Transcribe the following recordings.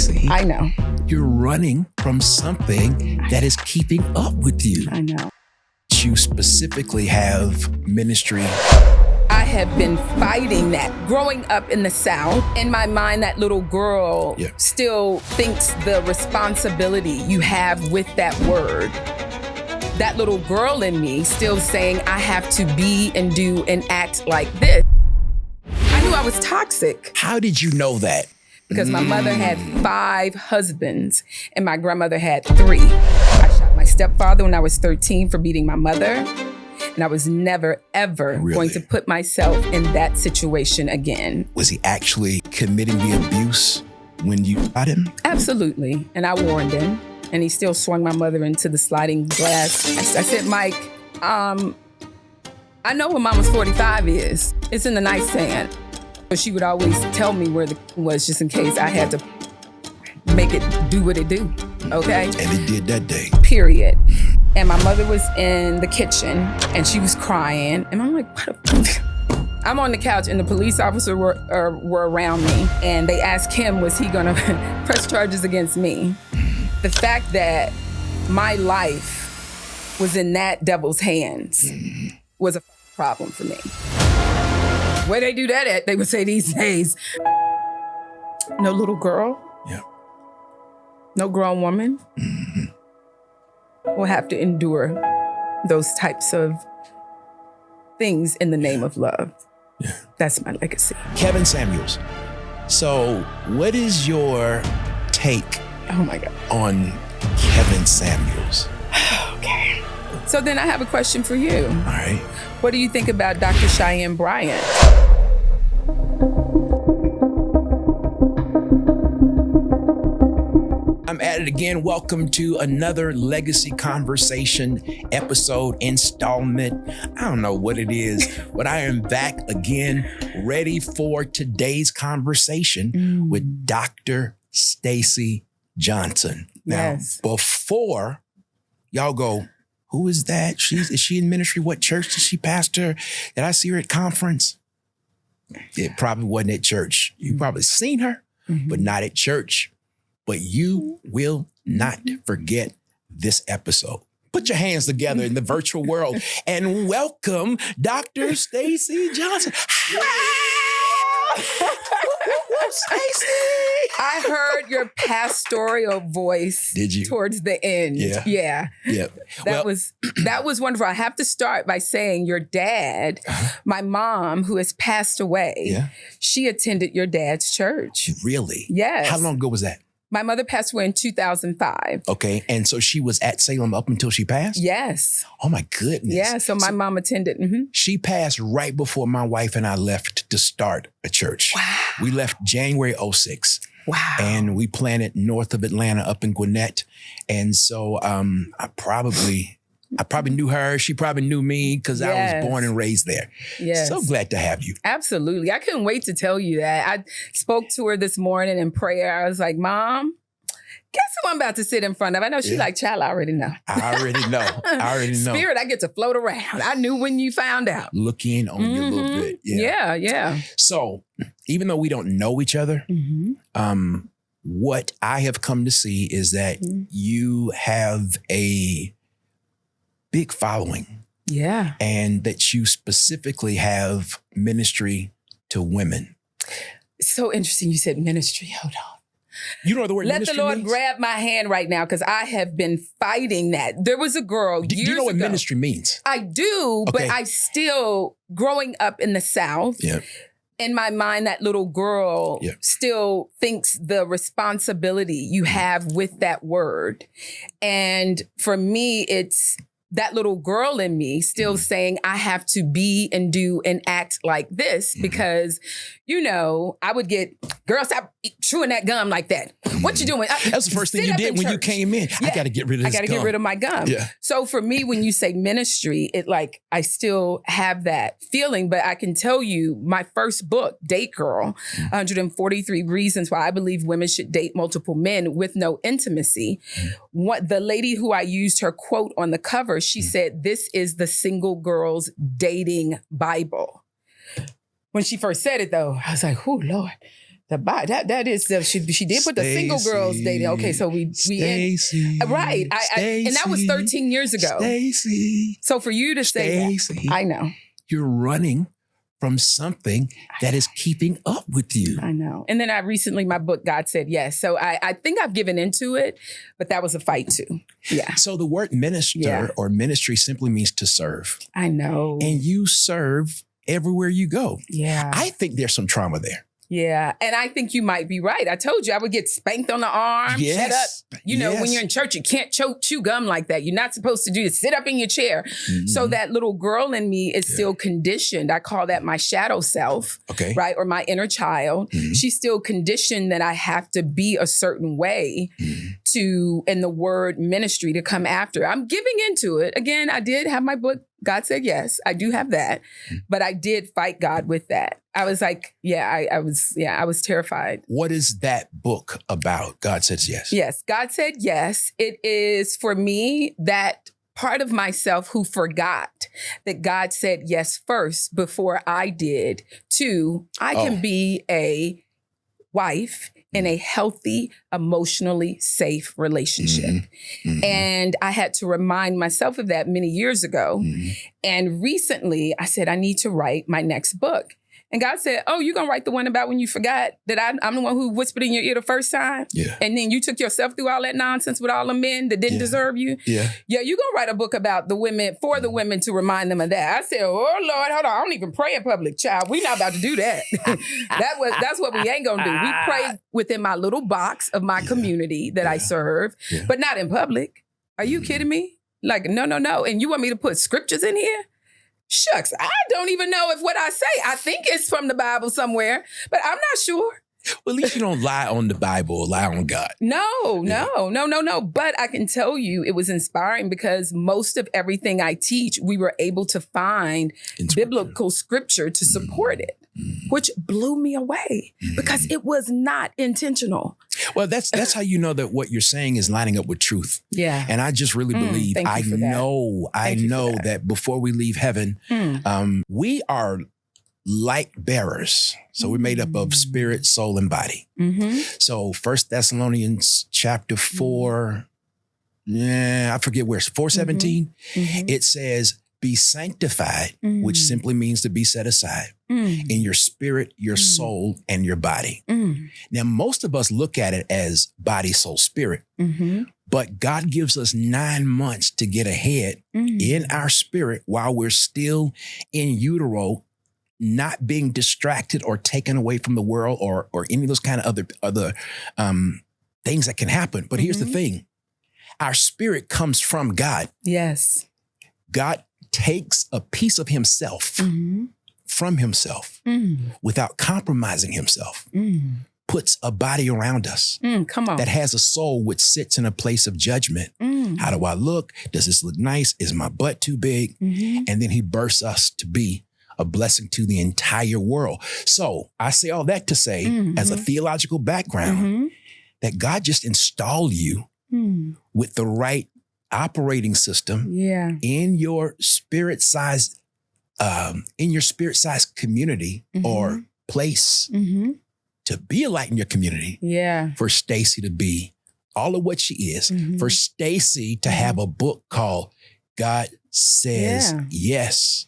Stacii. I know. You're running from something that is keeping up with you. I know. You specifically have ministry. I have been fighting that. Growing up in the South, in my mind, that little girl still thinks the responsibility you have with that word. That little girl in me still saying, I have to be and do and act like this. I knew I was toxic. How did you know that? Because my mother had 5 husbands and my grandmother had 3. I shot my stepfather when I was 13 for beating my mother. And I was never, ever going to put myself in that situation again. Was he actually committing the abuse when you got him? Absolutely. And I warned him. And he still swung my mother into the sliding glass. I said, Mike, I know where Mama's 45 is. It's in the nightstand. But she would always tell me where the was just in case I had to make it do what it do, okay? And it did that day. Period. And my mother was in the kitchen and she was crying. And I'm like, what the I'm on the couch and the police officer were around me. And they asked him, was he gonna press charges against me? The fact that my life was in that devil's hands was a problem for me. Where they do that at, they would say these days, no little girl, no grown woman will have to endure those types of things in the name of love. Yeah. That's my legacy. Kevin Samuels. So what is your take on Kevin Samuels? Okay. So then I have a question for you. All right. What do you think about Dr. Cheyenne Bryant? I'm at it again. Welcome to another Legacy Conversation episode installment. I don't know what it is, but I am back again, ready for today's conversation with Dr. Stacii Johnson. Now, before y'all go, who is that? Is she in ministry? What church does she pastor? Did I see her at conference? It probably wasn't at church. You probably seen her, but not at church. But you will not forget this episode. Put your hands together in the virtual world and welcome Dr. Stacii Johnson. Stacii! I heard your pastoral voice. Did you? Towards the end. Yeah. That was wonderful. I have to start by saying your dad, my mom, who has passed away, she attended your dad's church. Really? Yes. How long ago was that? My mother passed away in 2005. Okay. And so she was at Salem up until she passed? Yes. Oh my goodness. Yeah. So my mom attended. She passed right before my wife and I left to start a church. Wow. We left January 06. Wow. And we planted north of Atlanta up in Gwinnett. And so I probably knew her. She probably knew me because I was born and raised there. Yes. So glad to have you. Absolutely. I couldn't wait to tell you that. I spoke to her this morning in prayer. I was like, Mom, guess who I'm about to sit in front of? I know she's like, child, I already know. I already know. Spirit, I get to float around. I knew when you found out. Looking on you a little bit. Yeah. So even though we don't know each other, what I have come to see is that you have a big following. Yeah. And that you specifically have ministry to women. So interesting you said ministry. Hold on. You know what the word ministry means? Let the Lord means? grab my hand right now because I have been fighting that. There was a girl years ago. Do you know what ministry means? I do, but I still, growing up in the South, in my mind, that little girl still thinks the responsibility you have with that word. And for me, it's that little girl in me still saying, I have to be and do and act like this because, I would get, girl, stop chewing that gum like that. What you doing? That's the first thing you did when you came in. I got to get rid of this gum. I got to get rid of my gum. Yeah. So for me, when you say ministry, I still have that feeling, but I can tell you my first book, Date Girl, 143 Reasons Why I Believe Women Should Date Multiple Men with No Intimacy. What the lady who I used her quote on the cover, she said, this is the single girl's dating Bible. When she first said it though, I was like, oh Lord, that is she did put the single girls dating. Okay, so we right. I and that was 13 years ago. Stacii. So for you to say that, I know you're running from something that is keeping up with you. I know. And then my book, God Said Yes. So I think I've given into it, but that was a fight too. Yeah. So the word minister or ministry simply means to serve. I know. And you serve everywhere you go. Yeah. I think there's some trauma there. Yeah. And I think you might be right. I told you I would get spanked on the arm. Yes. Shut up. You know, when you're in church, you can't chew gum like that. You're not supposed to do it. Sit up in your chair. Mm-hmm. So that little girl in me is still conditioned. I call that my shadow self. Okay. Right. Or my inner child. Mm-hmm. She's still conditioned that I have to be a certain way in the word ministry to come after. I'm giving into it. Again, I did have my book, God Said Yes. I do have that. But I did fight God with that. I was like, I was terrified. What is that book about? God Says Yes. Yes. God Said Yes. It is for me that part of myself who forgot that God said yes first before I did. Two, I can be a wife in a healthy, emotionally safe relationship. Mm-hmm. And I had to remind myself of that many years ago. Mm-hmm. And recently I said, I need to write my next book. And God said, oh, you're going to write the one about when you forgot that I'm the one who whispered in your ear the first time? Yeah. And then you took yourself through all that nonsense with all the men that didn't deserve you? Yeah. Yeah, you're going to write a book about the women, for the women to remind them of that. I said, oh, Lord, hold on. I don't even pray in public, child. We're not about to do that. That's what we ain't going to do. We pray within my little box of my community that I serve, but not in public. Are you kidding me? Like, no. And you want me to put scriptures in here? Shucks, I don't even know if what I say, I think it's from the Bible somewhere, but I'm not sure. Well, at least you don't lie on the Bible or lie on God. No. But I can tell you it was inspiring because most of everything I teach, we were able to find biblical scripture to support it, which blew me away because it was not intentional. Well, that's how you know that what you're saying is lining up with truth. Yeah. And I just really believe, I know that before we leave heaven, we are light bearers. So we're made up of spirit, soul, and body. Mm-hmm. So 1 Thessalonians chapter 4, I forget where it's 4:17. Mm-hmm. It says, be sanctified, which simply means to be set aside in your spirit, your soul, and your body. Now, most of us look at it as body, soul, spirit, but God gives us 9 months to get ahead in our spirit while we're still in utero, not being distracted or taken away from the world or any of those kind of other things that can happen. But here's the thing. Our spirit comes from God. Yes. God takes a piece of himself from himself without compromising himself, puts a body around us that has a soul which sits in a place of judgment. How do I look? Does this look nice? Is my butt too big? And then he births us to be a blessing to the entire world. So I say all that to say, as a theological background, that God just installed you with the right operating system in your spirit-sized community or place to be a light in your community. Yeah. For Stacii to be all of what she is. For Stacii to have a book called God Says Yes.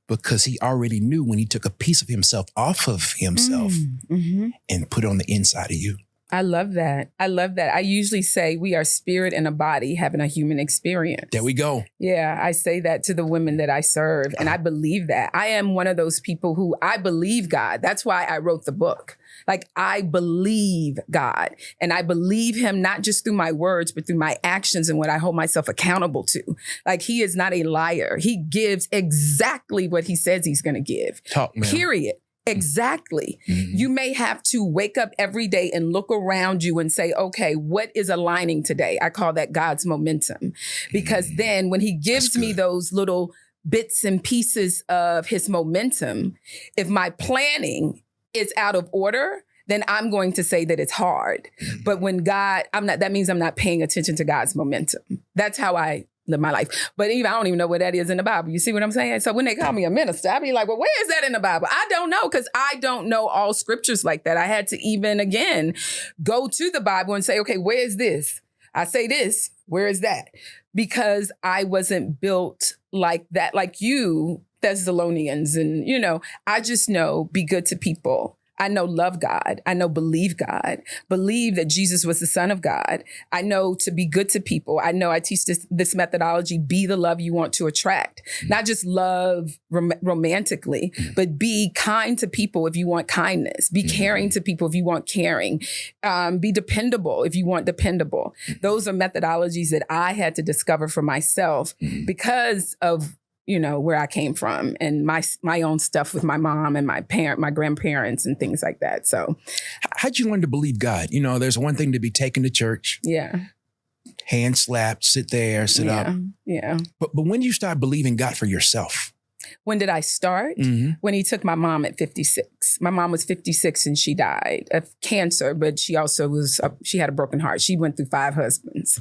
Because he already knew when he took a piece of himself off of himself and put it on the inside of you. I love that. I usually say we are spirit and a body having a human experience. There we go. Yeah, I say that to the women that I serve. And I believe that. I am one of those people who I believe God. That's why I wrote the book. Like, I believe God. And I believe him not just through my words, but through my actions and what I hold myself accountable to. Like, he is not a liar. He gives exactly what he says he's going to give. Talk, man. Period. Exactly. You may have to wake up every day and look around you and say, okay, what is aligning today? I call that God's momentum. Because then when he gives me those little bits and pieces of his momentum, if my planning is out of order, then I'm going to say that it's hard. But when God, that means I'm not paying attention to God's momentum. That's how I live my life. But even I don't even know what that is in the Bible. You see what I'm saying? So when they call me a minister, I be like, well, where is that in the Bible? I don't know, because I don't know all scriptures like that. I had to even, again, go to the Bible and say, okay, where is this? I say this, where is that? Because I wasn't built like that, like you, Thessalonians. And, I just know be good to people. I know love God. I know believe God. Believe that Jesus was the Son of God. I know to be good to people. I know I teach this methodology, be the love you want to attract. Not just love romantically, but be kind to people if you want kindness. Be caring to people if you want caring. Be dependable if you want dependable. Those are methodologies that I had to discover for myself because of where I came from and my own stuff with my mom and my grandparents and things like that. So how'd you learn to believe God? There's one thing to be taken to church. Yeah. Hand slapped, sit up. Yeah. But when did you start believing God for yourself? When did I start? Mm-hmm. When he took my mom at 56. My mom was 56 and she died of cancer, but she also she had a broken heart. She went through 5 husbands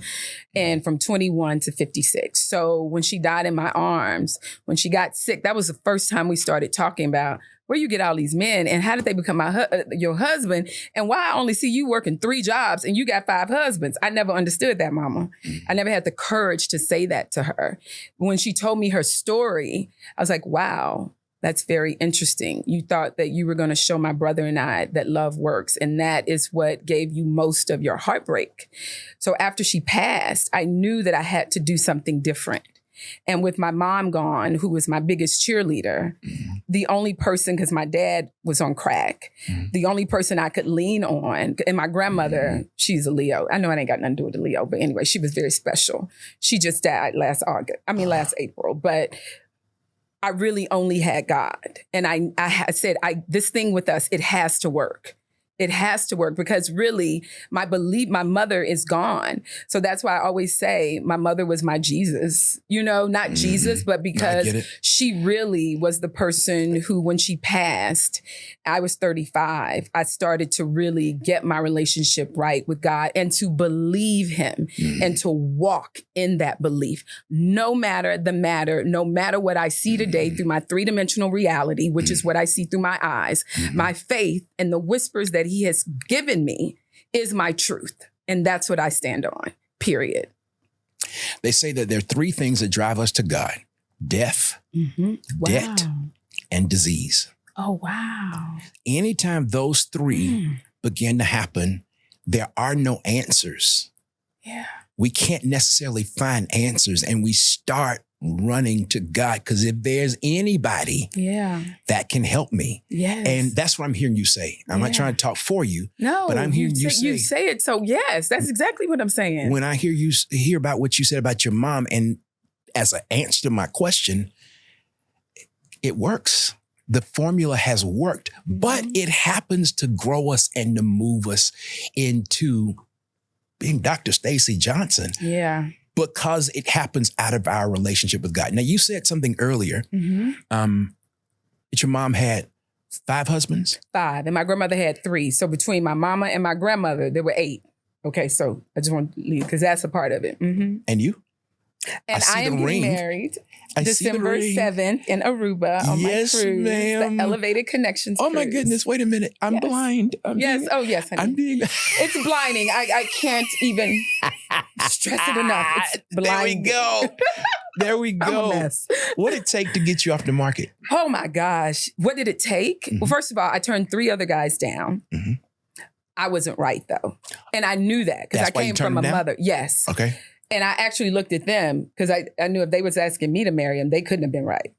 and from 21 to 56. So when she died in my arms, when she got sick, that was the first time we started talking about where you get all these men and how did they become your husband, and why I only see you working 3 jobs and you got 5 husbands. I never understood that, Mama. I never had the courage to say that to her. When she told me her story, I was like, wow, that's very interesting. You thought that you were going to show my brother and I that love works, and that is what gave you most of your heartbreak. So after she passed, I knew that I had to do something different. And with my mom gone, who was my biggest cheerleader, the only person, because my dad was on crack, the only person I could lean on, and my grandmother, she's a Leo. I know it ain't got nothing to do with a Leo, but anyway, she was very special. She just died last April. But I really only had God. And I said, this thing with us, it has to work. It has to work because really my mother is gone. So that's why I always say my mother was my Jesus, not Jesus, but because she really was the person who, when she passed, I was 35. I started to really get my relationship right with God and to believe him and to walk in that belief. No matter what I see today through my 3-dimensional reality, which is what I see through my eyes, my faith and the whispers that he has given me is my truth. And that's what I stand on, period. They say that there are 3 things that drive us to God: death, debt, and disease. Oh, wow. Anytime those 3 begin to happen, there are no answers. Yeah. We can't necessarily find answers, and we start running to God, because if there's anybody that can help me. Yes. And that's what I'm hearing you say. I'm not trying to talk for you. No, but I'm hearing you say. You say it. So yes, that's exactly what I'm saying. When I hear about what you said about your mom, and as an answer to my question, it works. The formula has worked, but it happens to grow us and to move us into being Dr. Stacii Johnson. Yeah. Because it happens out of our relationship with God. Now, you said something earlier that your mom had 5 husbands? 5, and my grandmother had 3. So between my mama and my grandmother, there were 8. Okay, so I just want to leave because that's a part of it. And you? And I am getting married December 7th in Aruba on my cruise, the Elevated Connections Oh cruise. my goodness, wait a minute. I'm blind. Yes, honey. It's blinding. I can't even stress it enough. It's blinding. There we go. What did it take to get you off the market? Oh my gosh. What did it take? Well, first of all, I turned 3 other guys down. I wasn't right though. And I knew that because I came from a mother. Yes. Okay. And I actually looked at them because I knew if they was asking me to marry him, they couldn't have been right.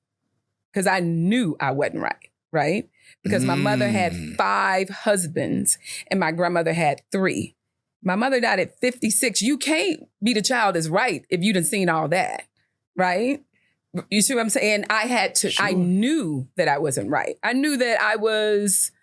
Because I knew I wasn't right? Because my mother had 5 husbands and my grandmother had 3. My mother died at 56. You can't be the child that's right if you done seen all that, right? You see what I'm saying? I knew that I wasn't right. I knew that I was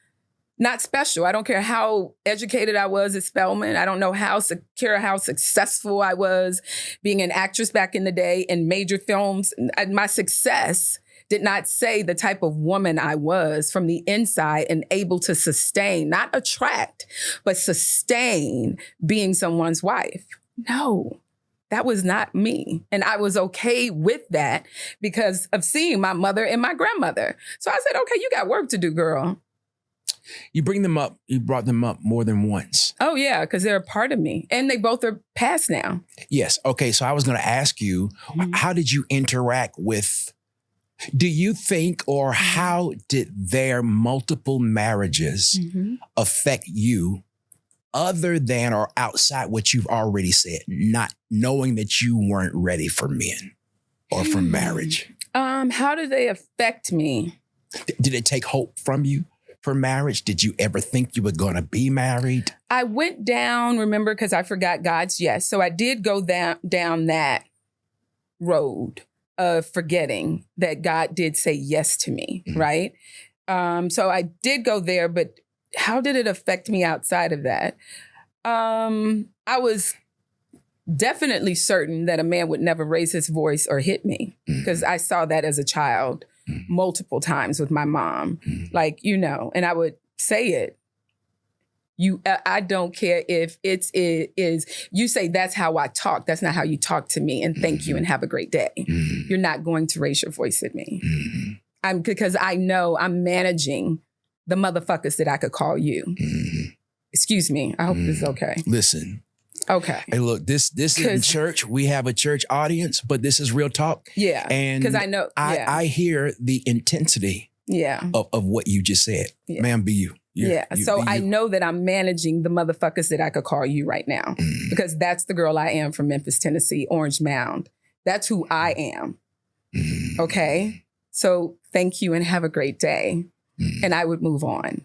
not special. I don't care how educated I was at Spelman. I don't know how successful I was being an actress back in the day in major films. My success did not say the type of woman I was from the inside and able to sustain, not attract, but sustain being someone's wife. No, that was not me. And I was okay with that because of seeing my mother and my grandmother. So I said, okay, you got work to do, girl. You brought them up more than once. Oh, yeah, because they're a part of me. And they both are past now. Yes. Okay. So I was going to ask you, how did you interact with, do you think, or how did their multiple marriages affect you other than or outside what you've already said, not knowing that you weren't ready for men or for marriage? How did they affect me? Did it take hope from you for marriage? Did you ever think you were going to be married? I went down, remember, because I forgot God's yes. So I did go down that road of forgetting that God did say yes to me, right? So I did go there, but how did it affect me outside of that? I was definitely certain that a man would never raise his voice or hit me because I saw that as a child multiple times with my mom, like, you know, and I would say it. I don't care if it is, you say that's how I talk. That's not how you talk to me. And thank you and have a great day. You're not going to raise your voice at me. Because I know I'm managing the motherfuckers that I could call you. Excuse me. I hope this is okay. Listen. Okay. Hey, look, this isn't church. We have a church audience, but this is real talk. Yeah. And because I know. I hear the intensity of what you just said. Yeah. Ma'am, be you. So I know that I'm managing the motherfuckers that I could call you right now because that's the girl I am from Memphis, Tennessee, Orange Mound. That's who I am. Okay. So thank you and have a great day. And I would move on.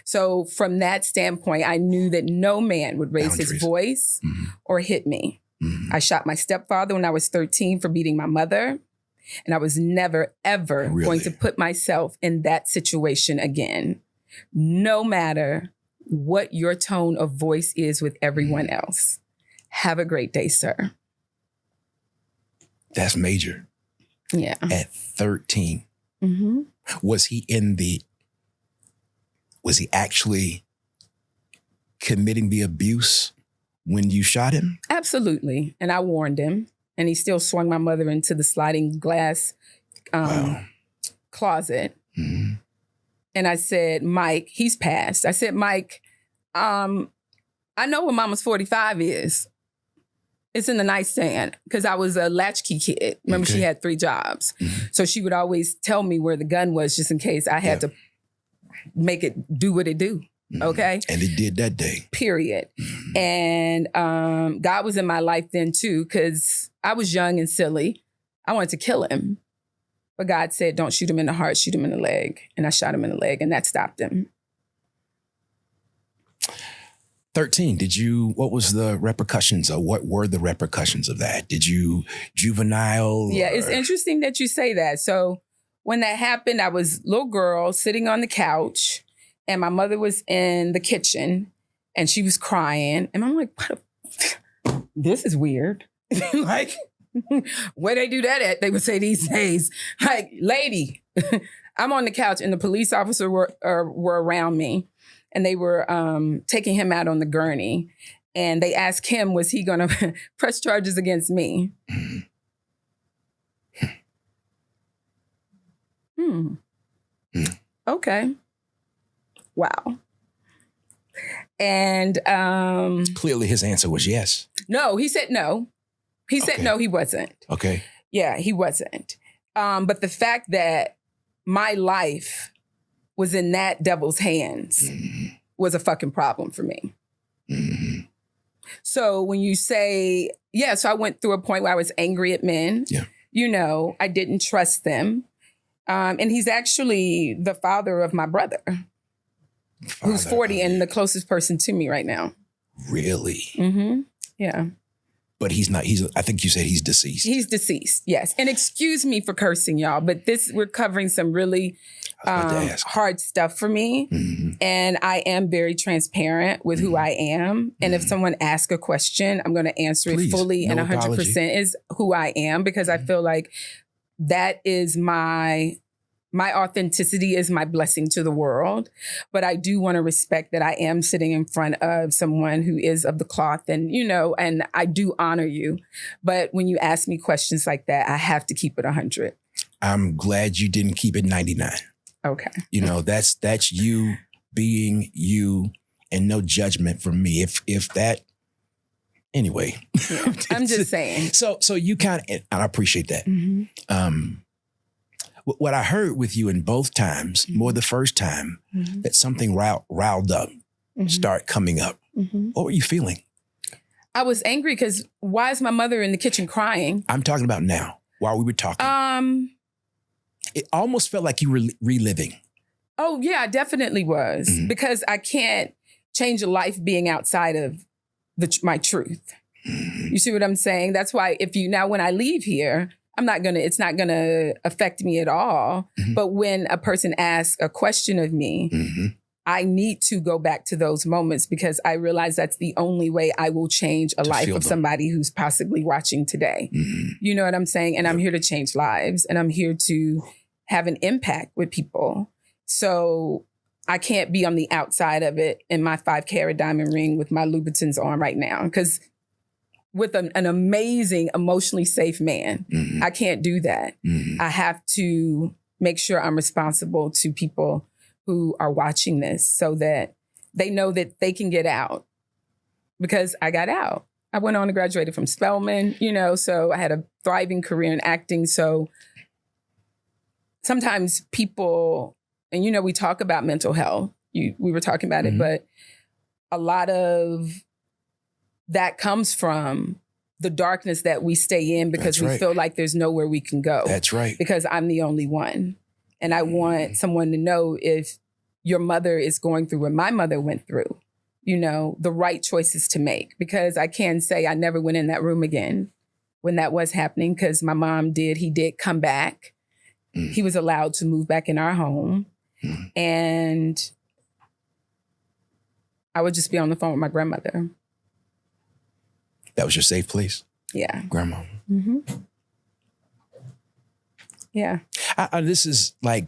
So from that standpoint, I knew that no man would raise his voice or hit me. I shot my stepfather when I was 13 for beating my mother. And I was never, ever going to put myself in that situation again, no matter what your tone of voice is with everyone else. Have a great day, sir. That's major. Yeah. At 13. Was he actually committing the abuse when you shot him? Absolutely. And I warned him. And he still swung my mother into the sliding glass closet. And I said, Mike, he's passed. I said, Mike, I know what Mama's 45 is. It's in the nightstand because I was a latchkey kid. Remember, she had 3 jobs. So she would always tell me where the gun was just in case I had to make it do what it do. Okay. And it did that day. Period. And God was in my life then too, because I was young and silly. I wanted to kill him. But God said, don't shoot him in the heart, shoot him in the leg. And I shot him in the leg and that stopped him. 13, what was the repercussions, or what were the repercussions of that? Did you juvenile? Yeah, it's interesting that you say that. So when that happened, I was a little girl sitting on the couch and my mother was in the kitchen and she was crying. And I'm like, this is weird. Like, where they do that at, they would say these days. Like, lady, I'm on the couch and the police officer were around me. And they were taking him out on the gurney. And they asked him, was he going to press charges against me? Okay. Wow. And clearly his answer was yes. No, he said no. He said no, he wasn't. Okay. Yeah, he wasn't. But the fact that my life was in that devil's hands was a fucking problem for me. So when you say, so I went through a point where I was angry at men. Yeah. You know, I didn't trust them. And he's actually the father of my brother, who's 40 and the closest person to me right now. Really? Yeah. But I think you said he's deceased. He's deceased, yes. And excuse me for cursing, y'all, but we're covering some really hard stuff for me. And I am very transparent with who I am. And if someone asks a question, I'm going to answer it fully and 100% is who I am, because I feel like that is my my authenticity is my blessing to the world. But I do want to respect that I am sitting in front of someone who is of the cloth and, and I do honor you. But when you ask me questions like that, I have to keep it 100. I'm glad you didn't keep it 99. Okay. That's you being you and no judgment from me. If that, anyway. Yeah, I'm just saying. So you kind of, and I appreciate that. Mm-hmm. What I heard with you in both times, more the first time, that something riled up, start coming up. Mm-hmm. What were you feeling? I was angry because why is my mother in the kitchen crying? I'm talking about now, while we were talking. It almost felt like you were reliving. Oh, yeah, I definitely was. Mm-hmm. Because I can't change a life being outside of my truth. Mm-hmm. You see what I'm saying? That's why when I leave here, it's not gonna affect me at all. Mm-hmm. But when a person asks a question of me, I need to go back to those moments because I realize that's the only way I will change a life of somebody who's possibly watching today. Mm-hmm. You know what I'm saying? And I'm here to change lives and I'm here to have an impact with people. So I can't be on the outside of it in my 5-carat diamond ring with my Louboutins on right now because with an amazing, emotionally safe man, I can't do that. Mm-hmm. I have to make sure I'm responsible to people who are watching this so that they know that they can get out because I got out. I went on and graduated from Spelman, so I had a thriving career in acting. So sometimes people, and we talk about mental health. We were talking about it, but a lot of that comes from the darkness that we stay in because we feel like there's nowhere we can go. That's right. Because I'm the only one. And I want someone to know if your mother is going through what my mother went through, the right choices to make. Because I can say I never went in that room again when that was happening because my mom he did come back. He was allowed to move back in our home. And I would just be on the phone with my grandmother. That was your safe place? Yeah. Grandma. Mm-hmm. Yeah. This is I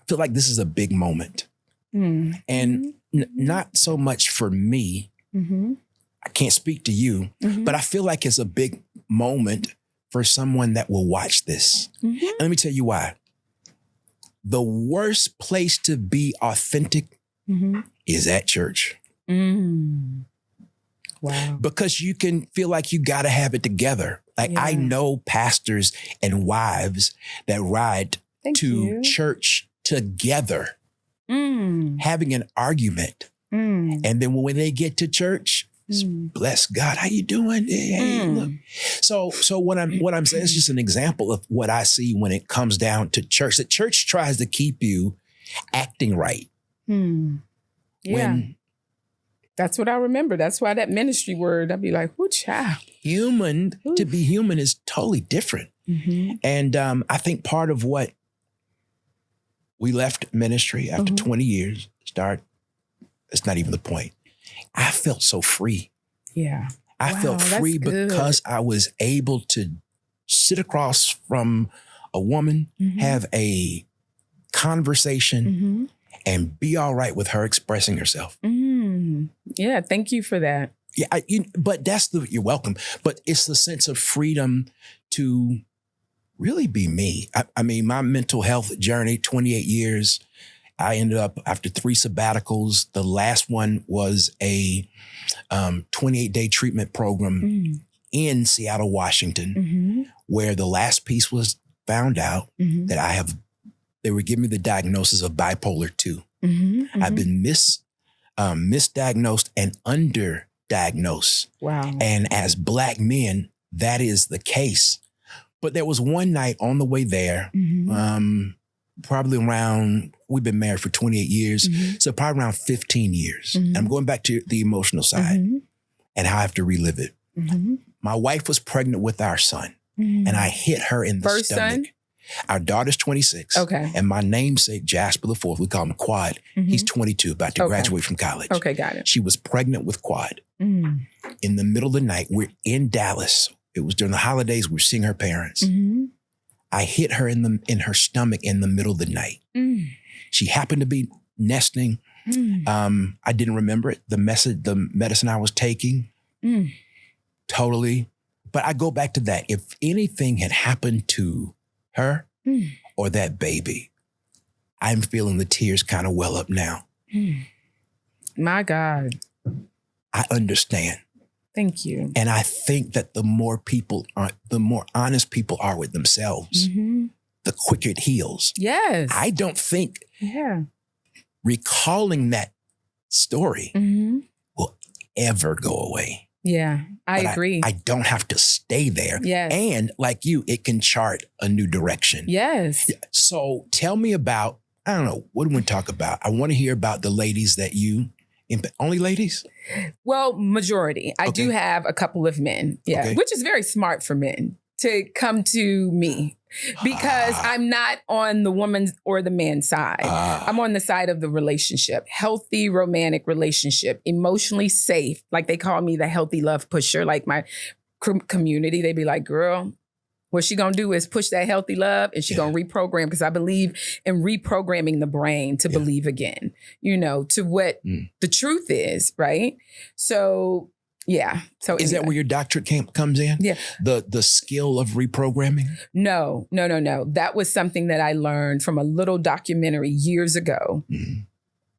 feel like this is a big moment. And not so much for me. I can't speak to you, but I feel like it's a big moment for someone that will watch this. And let me tell you why. The worst place to be authentic is at church. Wow. Because you can feel like you got to have it together. I know pastors and wives that ride to church together, having an argument. And then when they get to church, bless God, how you doing? Hey, look. So what I'm saying is just an example of what I see when it comes down to church. The church tries to keep you acting right. Yeah. That's what I remember. That's why that ministry word, I'd be like, whoo, child. To be human is totally different. And I think part of what we left ministry after 20 years, it's not even the point. I felt so free. Yeah. I felt free because I was able to sit across from a woman, have a conversation, and be all right with her expressing herself. Yeah, thank you for that. Yeah, but you're welcome. But it's the sense of freedom to really be me. I mean, my mental health journey, 28 years, I ended up after 3 sabbaticals. The last one was a 28-day treatment program in Seattle, Washington, where the last piece was found out that they were giving me the diagnosis of bipolar 2. I've been misdiagnosed and underdiagnosed. Wow. And as Black men, that is the case. But there was one night on the way there, probably around, we've been married for 28 years, so probably around 15 years. And I'm going back to the emotional side and how I have to relive it. My wife was pregnant with our son, and I hit her in the First stomach. son? Our daughter's 26. Okay. And my namesake, Jasper the Fourth, we call him Quad. He's 22, about to graduate from college. Okay, got it. She was pregnant with Quad. In the middle of the night, we're in Dallas. It was during the holidays. We were seeing her parents. I hit her in her stomach in the middle of the night. She happened to be nesting. I didn't remember it. The medicine I was taking, totally. But I go back to that. If anything had happened to her or that baby, I'm feeling the tears kind of well up now. My God. I understand. Thank you. And I think that the more honest people are with themselves, the quicker it heals. Yes. I don't think recalling that story will ever go away. Yeah, I agree. I don't have to stay there. Yes. And like you, it can chart a new direction. Yes. So tell me about, I don't know, what do we talk about? I want to hear about the ladies that only ladies? Well, majority. I do have a couple of men, which is very smart for men to come to me because I'm not on the woman's or the man's side. I'm on the side of the relationship, healthy romantic relationship, emotionally safe. Like they call me the healthy love pusher, like my community. They be like, girl, what she gonna do is push that healthy love and she gonna reprogram, because I believe in reprogramming the brain to believe again, to what the truth is, right? So, yeah. So is that where your doctorate comes in? Yeah. The skill of reprogramming? No. That was something that I learned from a little documentary years ago.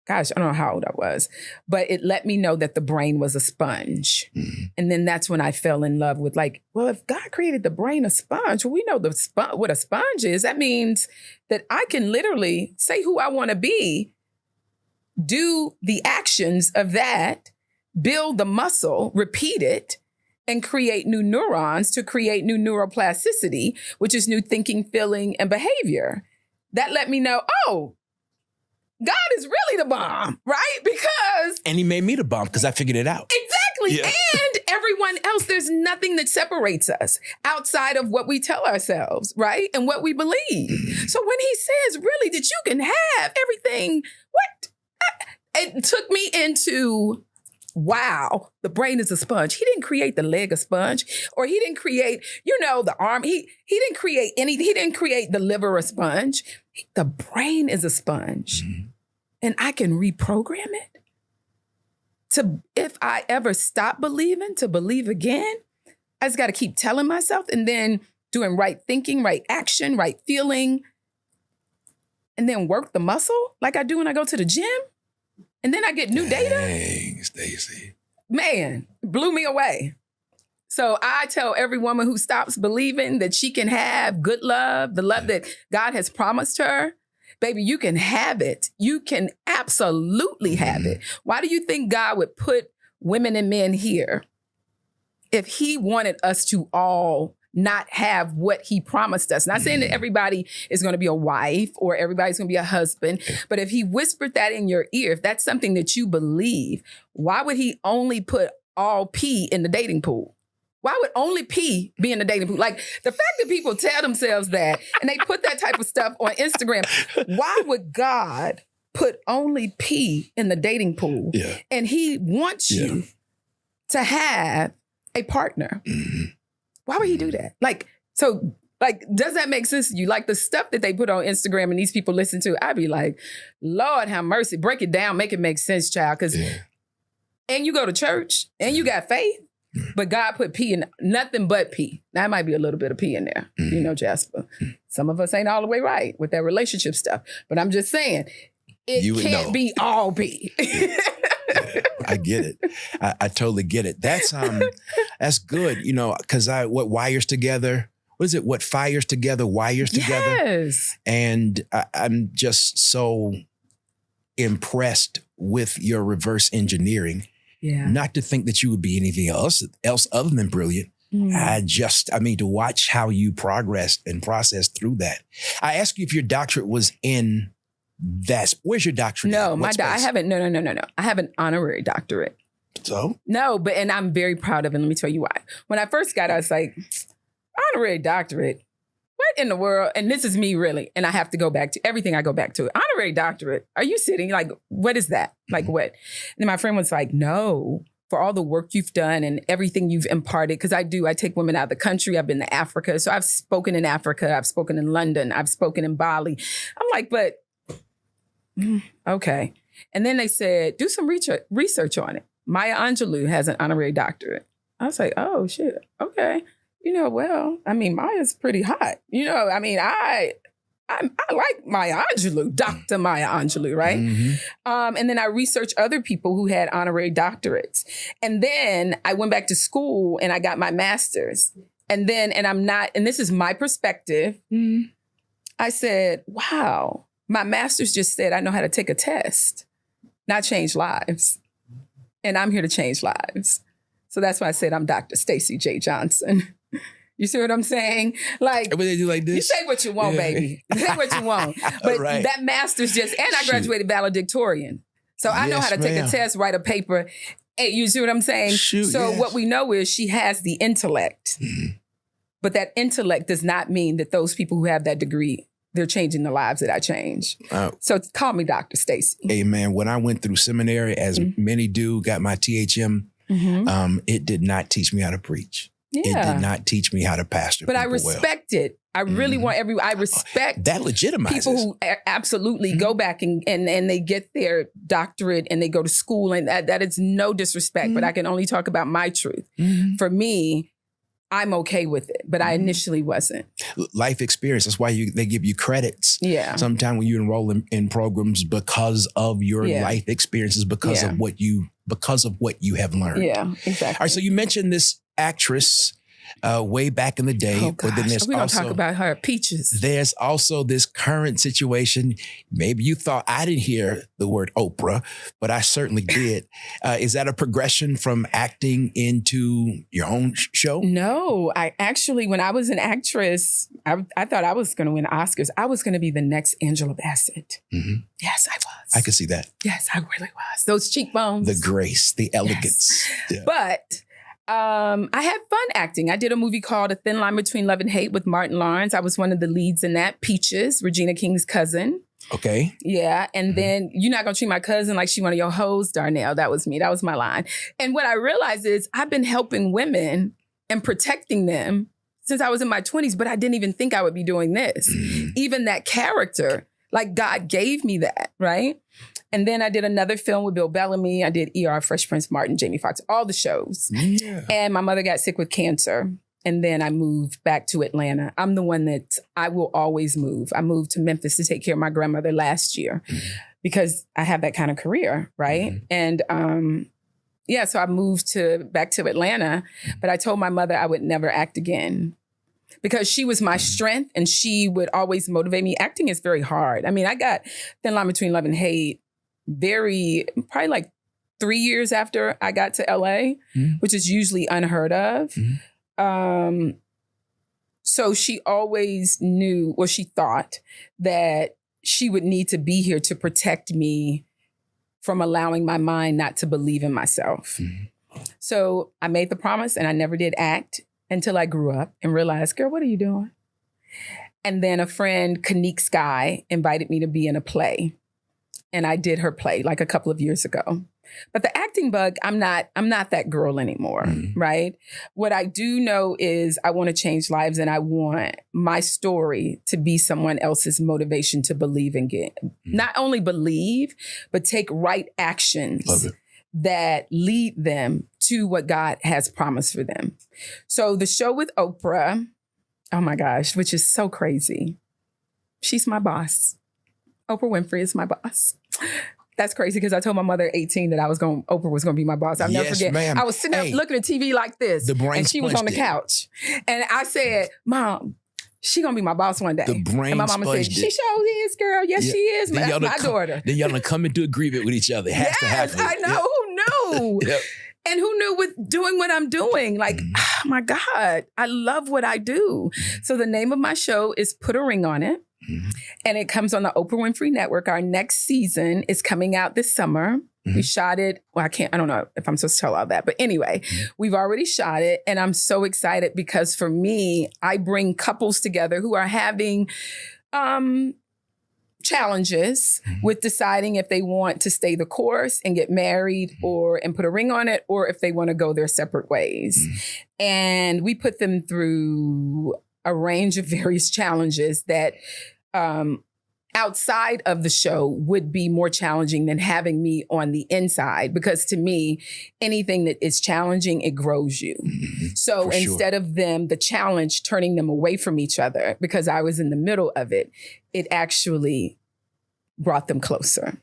Gosh, I don't know how old I was, but it let me know that the brain was a sponge. And then that's when I fell in love with if God created the brain a sponge, well, we know what a sponge is. That means that I can literally say who I want to be, do the actions of that, build the muscle, repeat it, and create new neurons to create new neuroplasticity, which is new thinking, feeling, and behavior. That let me know, God is really the bomb, right? And he made me the bomb because I figured it out. Exactly. Yeah. And everyone else, there's nothing that separates us outside of what we tell ourselves, right? And what we believe. So when he says really that you can have everything, it took me into, wow, the brain is a sponge. He didn't create the leg a sponge, or he didn't create, the arm. He didn't create anything. He didn't create the liver a sponge. The brain is a sponge. And I can reprogram it to, if I ever stop believing, to believe again. I just got to keep telling myself and then doing right thinking, right action, right feeling, and then work the muscle like I do when I go to the gym. And then I get new data. Dang, Stacii. Man, blew me away. So I tell every woman who stops believing that she can have good love, the love that God has promised her, baby, you can have it. You can absolutely have it. Why do you think God would put women and men here if he wanted us to all not have what he promised us? Not saying that everybody is going to be a wife or everybody's going to be a husband, but if he whispered that in your ear, if that's something that you believe, why would he only put all P in the dating pool? Why would only P be in the dating pool? Like the fact that people tell themselves that and they put that type of stuff on Instagram, why would God put only P in the dating pool? Yeah. And he wants you to have a partner. Why would he do that? Does that make sense to you? Like the stuff that they put on Instagram and these people listen to, I'd be like, Lord have mercy, break it down, make it make sense, child. And you go to church and you got faith. But God put P in nothing but P. Now, might be a little bit of P in there, Jasper. Some of us ain't all the way right with that relationship stuff. But I'm just saying, it can't be all P. I get it. I totally get it. That's good, because what wires together? What is it? What fires together, wires together? Yes. And I'm just so impressed with your reverse engineering. Yeah. Not to think that you would be anything else other than brilliant. To watch how you progressed and processed through that. I asked you if your doctorate was in that. Where's your doctorate? No, I haven't. No. I have an honorary doctorate. So? No, and I'm very proud of it. Let me tell you why. When I first got it, I was like, honorary doctorate? What in the world? And this is me really. And I have to go back to everything. I go back to it. Honorary doctorate. Are you sitting? Like, what is that? Like what? And then my friend was like, no, for all the work you've done and everything you've imparted. Because I take women out of the country. I've been to Africa. So I've spoken in Africa. I've spoken in London. I've spoken in Bali. I'm like, but okay. And then they said, do some research on it. Maya Angelou has an honorary doctorate. I was like, oh shit, okay. Well, I mean, Maya's pretty hot. I mean, I like Maya Angelou, Dr. Maya Angelou, right? Mm-hmm. And then I researched other people who had honorary doctorates. And then I went back to school and I got my master's. And this is my perspective. Mm-hmm. I said, wow, my master's just said I know how to take a test, not change lives. And I'm here to change lives. So that's why I said I'm Dr. Stacii Jae Johnson. You see what I'm saying? Like, what they do like this? You say what you want, baby. You say what you want. But right. That master's and I graduated valedictorian. So I know how to take a test, write a paper. Hey, you see what I'm saying? What we know is she has the intellect. Mm-hmm. But that intellect does not mean that those people who have that degree, they're changing the lives that I change. So call me Dr. Stacii. Hey, man, when I went through seminary, as many do, got my THM, it did not teach me how to preach. Yeah. It did not teach me how to pastor. But I respect it. I really want I respect that legitimizes people who absolutely go back and they get their doctorate and they go to school, and that is no disrespect, but I can only talk about my truth. For me, I'm okay with it, but I initially wasn't. Life experience. That's why they give you credits. Yeah. Sometimes when you enroll in programs because of your life experiences, because of what you have learned. Yeah, exactly. All right. So you mentioned this actress way back in the day. Oh, gosh. But then there's we don't talk about her. Peaches. There's also this current situation. Maybe you thought I didn't hear the word Oprah, but I certainly did. Is that a progression from acting into your own show? No, I actually, when I was an actress, I thought I was going to win Oscars. I was going to be the next Angela Bassett. Mm-hmm. Yes, I was. I could see that. Yes, I really was. Those cheekbones. The grace, the elegance. Yes. Yeah. But I had fun acting. I did a movie called A Thin Line Between Love and Hate with Martin Lawrence. I was one of the leads in that. Peaches, Regina King's cousin. Okay. Yeah. And then You're Not Gonna Treat My Cousin Like She One of Your Hoes, Darnell. That was me. That was my line. And what I realized is I've been helping women and protecting them since I was in my 20s, but I didn't even think I would be doing this. Even that character, like God gave me that, right? And then I did another film with Bill Bellamy. I did ER, Fresh Prince, Martin, Jamie Foxx, all the shows. Yeah. And my mother got sick with cancer. And then I moved back to Atlanta. I'm the one that I will always move. I moved to Memphis to take care of my grandmother last year because I have that kind of career, right? And so I moved back to Atlanta, but I told my mother I would never act again because she was my strength and she would always motivate me. Acting is very hard. I mean, I got Thin Line Between Love and Hate probably like 3 years after I got to LA, which is usually unheard of. So she always knew, or she thought that she would need to be here to protect me from allowing my mind not to believe in myself. So I made the promise and I never did act until I grew up and realized, girl, what are you doing? And then a friend, Kanique Sky, invited me to be in a play. And I did her play like a couple of years ago. But the acting bug, I'm not that girl anymore, right? What I do know is I want to change lives and I want my story to be someone else's motivation to believe again. Not only believe, but take right actions that lead them to what God has promised for them. So the show with Oprah, oh my gosh, which is so crazy. She's my boss. Oprah Winfrey is my boss. That's crazy because I told my mother at 18 that Oprah was going to be my boss. I'll never forget. Ma'am. I was sitting up looking at TV like this, and she was on the couch. And I said, Mom, she going to be my boss one day. The brain and my mama said, she sure is, girl. Yes, she is. That's my daughter. Then y'all come into agreement with each other. It has to happen. I know. Who knew? And who knew with doing what I'm doing? Like, oh my God, I love what I do. So the name of my show is Put a Ring on It. And it comes on the Oprah Winfrey Network. Our next season is coming out this summer. We shot it. Well, I don't know if I'm supposed to tell all that. But anyway, we've already shot it. And I'm so excited because for me, I bring couples together who are having challenges with deciding if they want to stay the course and get married and put a ring on it, or if they want to go their separate ways. And we put them through a range of various challenges that outside of the show would be more challenging than having me on the inside, because to me, anything that is challenging, it grows you. So instead of the challenge turning them away from each other because I was in the middle of it, it actually brought them closer.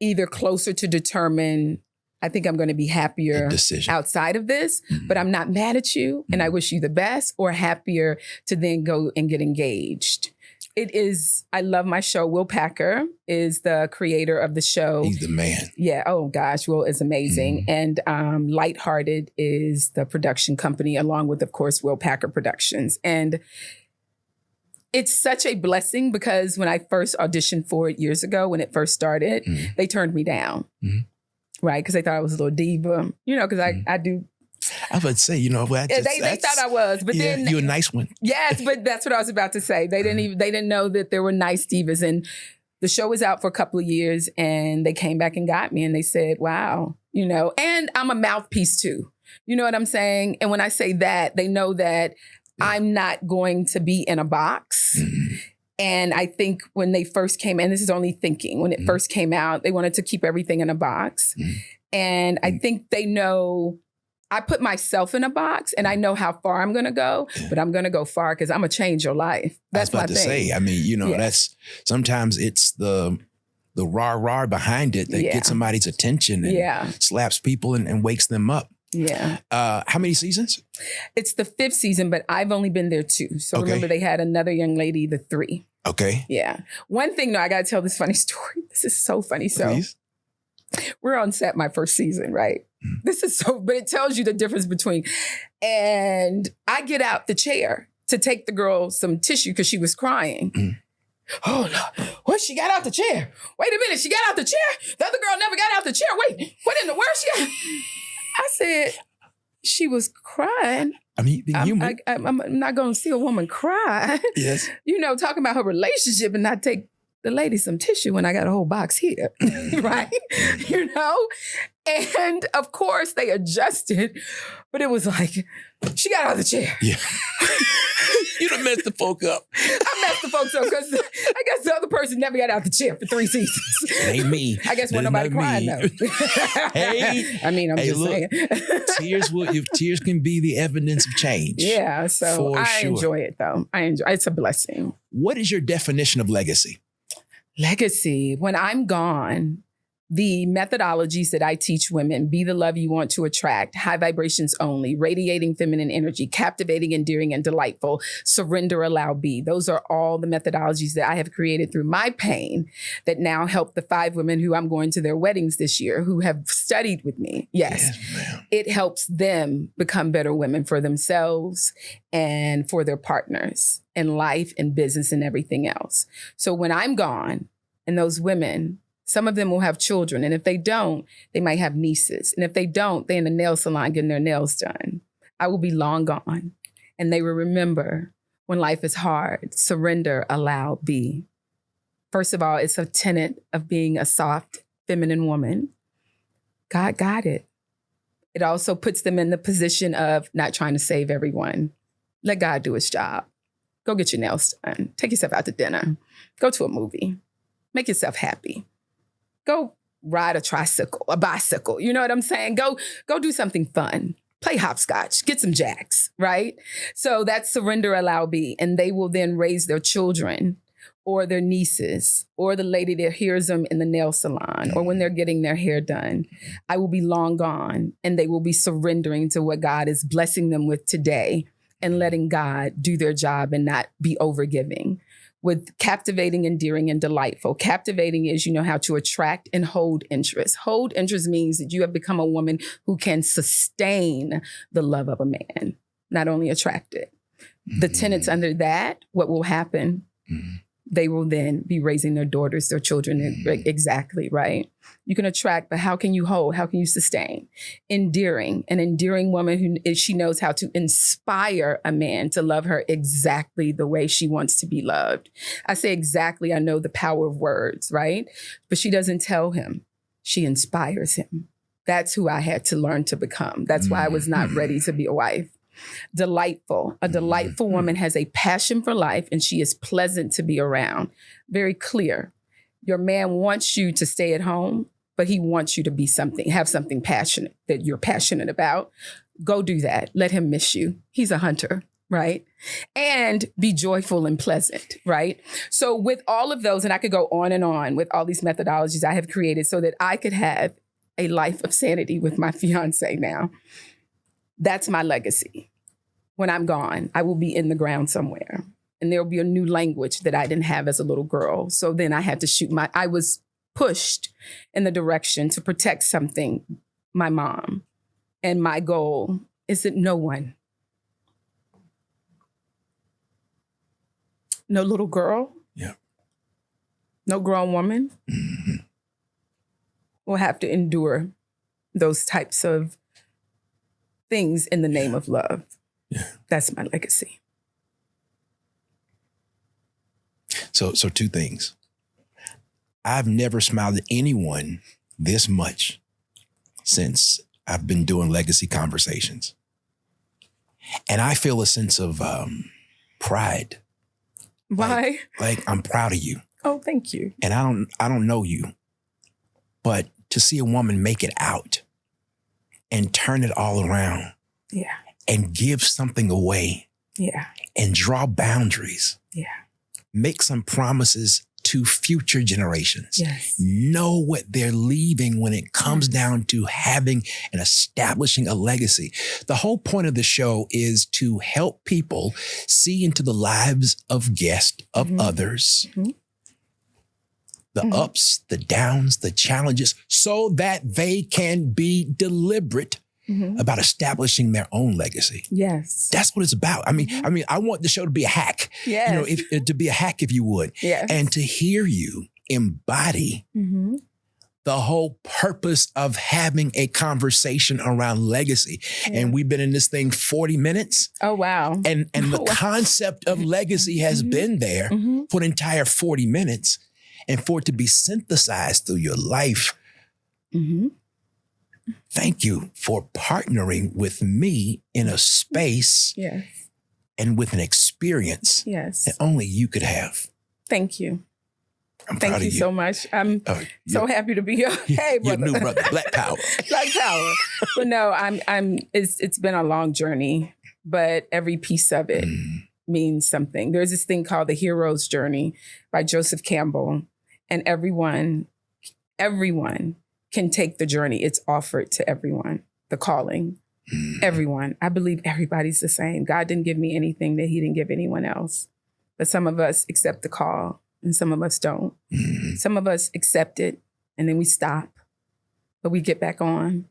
Either closer to determine, I think I'm going to be happier outside of this, but I'm not mad at you and I wish you the best, or happier to then go and get engaged. It is, I love my show. Will Packer is the creator of the show. He's the man. Yeah. Oh gosh, Will is amazing. And Lighthearted is the production company, along with, of course, Will Packer Productions. And it's such a blessing because when I first auditioned for it years ago, when it first started, they turned me down. Right? Because they thought I was a little diva, because I do. I would say, they thought I was, but then you're a nice one. Yes, but that's what I was about to say. They didn't know that there were nice divas. And the show was out for a couple of years, and they came back and got me, and they said, "Wow, and I'm a mouthpiece too." You know what I'm saying? And when I say that, they know that I'm not going to be in a box. And I think when they first came, and this is only thinking, when it first came out, they wanted to keep everything in a box. And I think they know I put myself in a box, and I know how far I'm going to go, but I'm going to go far because I'm going to change your life. That's my thing. I was about to say, I mean, that's sometimes it's the rah-rah behind it that gets somebody's attention and slaps people and wakes them up. Yeah. How many seasons? It's the 5th season, but I've only been there 2. So remember, they had another young lady, the 3. Okay. Yeah. One thing, though, I got to tell this funny story. This is so funny. So Please. We're on set my first season, right? This is but it tells you the difference between, and I get out the chair to take the girl some tissue because she was crying. Oh, no. What? She got out the chair. Wait a minute. She got out the chair? The other girl never got out the chair. Wait, what in the world she got? I said, she was crying. I mean, I'm not going to see a woman cry. Yes. Talking about her relationship and not take the lady some tissue when I got a whole box here, right? And of course they adjusted, but it was like, she got out of the chair. Yeah. You done messed the folk up. I messed the folks up because I guess the other person never got out the chair for 3 seasons. It ain't me. I guess when nobody crying though. Hey. I mean, I'm just saying. Tears can be the evidence of change. Yeah. So I enjoy it though. It's a blessing. What is your definition of legacy? Legacy. When I'm gone, the methodologies that I teach women: be the love you want to attract, high vibrations only, radiating feminine energy, captivating, endearing, and delightful, surrender, allow, be. Those are all the methodologies that I have created through my pain that now help the 5 women who I'm going to their weddings this year who have studied with me. Yes, it helps them become better women for themselves and for their partners in life and business and everything else. So when I'm gone, and those women, some of them will have children. And if they don't, they might have nieces. And if they don't, they're in the nail salon getting their nails done. I will be long gone. And they will remember, when life is hard, surrender, allow, be. First of all, it's a tenet of being a soft, feminine woman. God got it. It also puts them in the position of not trying to save everyone. Let God do his job. Go get your nails done. Take yourself out to dinner. Go to a movie. Make yourself happy. Go ride a bicycle. You know what I'm saying? Go do something fun. Play hopscotch. Get some jacks, right? So that's surrender, allow, be. And they will then raise their children or their nieces or the lady that hears them in the nail salon or when they're getting their hair done. I will be long gone, and they will be surrendering to what God is blessing them with today and letting God do their job and not be overgiving. With captivating, endearing, and delightful. Captivating is, how to attract and hold interest. Hold interest means that you have become a woman who can sustain the love of a man, not only attract it. The tenets under that, what will happen? they will then be raising their daughters, their children. Exactly, right? You can attract, but how can you hold? How can you sustain? Endearing, an endearing woman she knows how to inspire a man to love her exactly the way she wants to be loved. I say exactly, I know the power of words, right? But she doesn't tell him. She inspires him. That's who I had to learn to become. That's why I was not ready to be a wife. Delightful. A delightful woman has a passion for life and she is pleasant to be around. Very clear. Your man wants you to stay at home, but he wants you to be something, have something passionate that you're passionate about. Go do that. Let him miss you. He's a hunter, right? And be joyful and pleasant, right? So with all of those, and I could go on with all these methodologies I have created so that I could have a life of sanity with my fiance now. That's my legacy. When I'm gone, I will be in the ground somewhere. And there'll be a new language that I didn't have as a little girl. So then I had to I was pushed in the direction to protect something, my mom. And my goal is that no little girl, no grown woman will have to endure those types of things in the name of love. Yeah. That's my legacy. So two things. I've never smiled at anyone this much since I've been doing legacy conversations. And I feel a sense of pride. Why? Like I'm proud of you. Oh, thank you. And I don't know you, but to see a woman make it out and turn it all around. Yeah. And give something away. Yeah. And draw boundaries. Yeah. Make some promises to future generations. Yes. Know what they're leaving when it comes down to having and establishing a legacy. The whole point of the show is to help people see into the lives of guests, of others, the ups, the downs, the challenges, so that they can be deliberate about establishing their own legacy. Yes. That's what it's about. I mean, I want the show to be a hack. Yes. You know, to be a hack, if you would. Yes. And to hear you embody the whole purpose of having a conversation around legacy. Yeah. And we've been in this thing 40 minutes. Oh, wow. And the concept of legacy has been there for an entire 40 minutes. And for it to be synthesized through your life. Thank you for partnering with me in a space and with an experience that only you could have. Thank you. Thank you so much. I'm so happy to be here. Hey, brother. Your new brother, Black Power. Black Power. But no, it's been a long journey, but every piece of it means something. There's this thing called The Hero's Journey by Joseph Campbell, and everyone can take the journey. It's offered to everyone, the calling, everyone. I believe everybody's the same. God didn't give me anything that he didn't give anyone else. But some of us accept the call and some of us don't. Some of us accept it and then we stop, but we get back on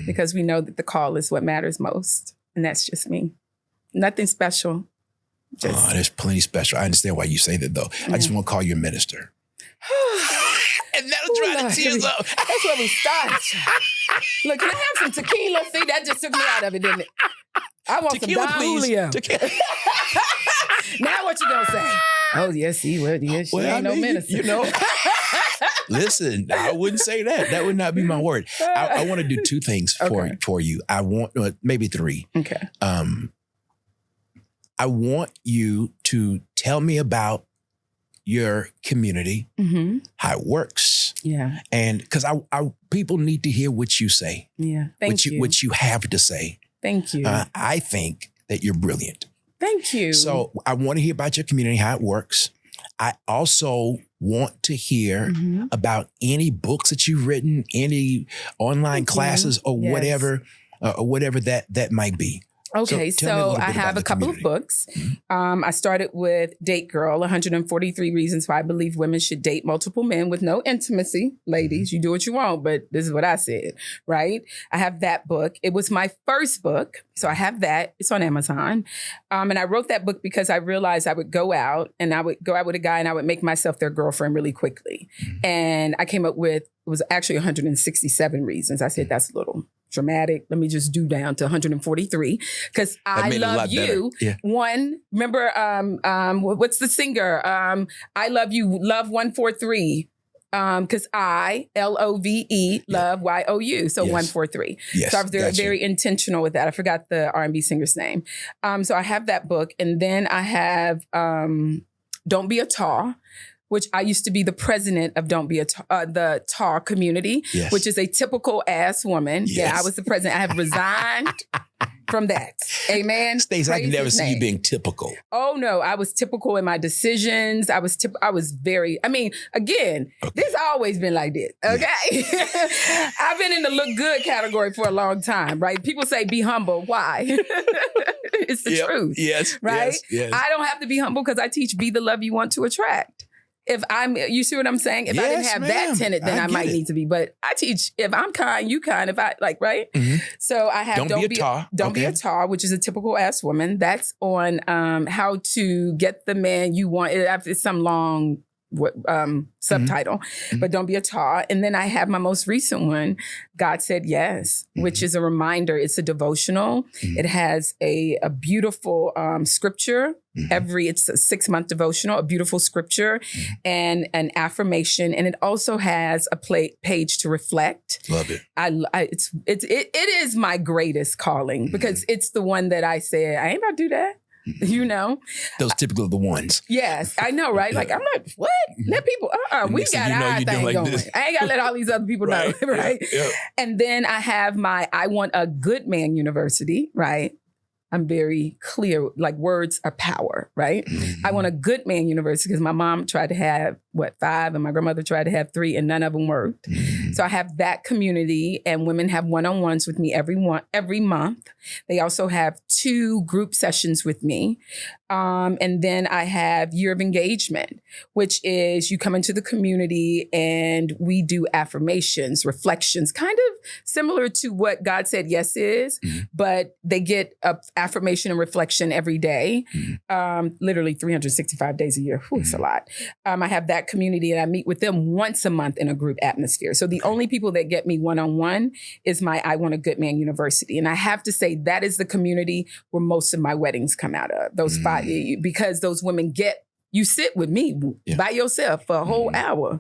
because we know that the call is what matters most. And that's just me. Nothing special. There's plenty special. I understand why you say that though. I just want to call you a minister. And that'll dry the tears up. That's where we start. Look, can I have some tequila? See, that just took me out of it, didn't it? I want tequila, some Don Julio. Now what you gonna say? Oh, yes, he would. Yes, she ain't no minister. You know, listen, I wouldn't say that. That would not be my word. I want to do two things for you. I want, maybe three. Okay. I want you to tell me about your community, how it works. Yeah. And because I people need to hear what you say. Yeah. What you have to say. Thank you. I think that you're brilliant. Thank you. So I want to hear about your community, how it works. I also want to hear about any books that you've written, any online classes or whatever that might be. Okay, tell me a so little I bit have about a the couple community. of books. I started with Date Girl, 143 Reasons Why I Believe Women Should Date Multiple Men with No Intimacy. Ladies, you do what you want, but this is what I said, right? I have that book. It was my first book, so I have that. It's on Amazon. And I wrote that book because I realized I would go out and I would go out with a guy and I would make myself their girlfriend really quickly. And I came up with, it was actually 167 reasons. I said, that's a little dramatic. Let me just do down to 143 because I love you. Yeah. One, remember, what's the singer? I love you, love 143. Because I, Love, love, YOU. So Yes. 143. Yes, So I was very, gotcha. very intentional with that. I forgot the R&B singer's name. So I have that book. And then I have Don't Be a Tar, which I used to be the president of Don't Be a Tar, the Tar community, Yes. which is a typical ass woman. Yes. Yeah, I was the president. I have resigned from that. Amen. Stacii, I can Praise never his see you name. being typical. Oh no, I was typical in my decisions. I was very, again, this always been like this. Okay. I've been in the look good category for a long time, right? People say be humble. Why? It's the truth. Yes. Right? Yes. I don't have to be humble because I teach be the love you want to attract. You see what I'm saying? If I didn't Yes, have ma'am. that tenet, then I I get might it. need to be. But I teach, if I'm kind, you kind. If I right? Mhm. So I have Don't Be a Tar. Don't Be a Okay. Tar, which is a typical ass woman. That's on how to get the man you want. It's some long subtitle, but Don't Be a Tar. And then I have my most recent one, God Said Yes, which is a reminder. It's a devotional. It has a beautiful scripture. It's a 6-month devotional, a beautiful scripture and an affirmation. And it also has a page to reflect. Love it. It is my greatest calling because it's the one that I said, I ain't about to do that. You know, Those typical of the ones. yes, I know, right? Like, I'm not, what? Let people, we Next thing got you know, our you're thing doing like going. this. I ain't got to let all these other people know, right? Yeah. And then I have my I Want a Good Man University, right? I'm very clear, like words are power, right? I want a good man university because my mom tried to have, 5, and my grandmother tried to have 3, and none of them worked. So I have that community, and women have one-on-ones with me every month. They also have 2 group sessions with me. And then I have Year of Engagement, which is you come into the community and we do affirmations, reflections, kind of similar to what God Said Yes is, but they get a affirmation and reflection every day, literally 365 days a year. Whew, it's a lot. I have that community and I meet with them once a month in a group atmosphere. So the only people that get me one-on-one is my I Want a Good Man University. And I have to say that is the community where most of my weddings come out of. Those 5, because those women you sit with me by yourself for a whole hour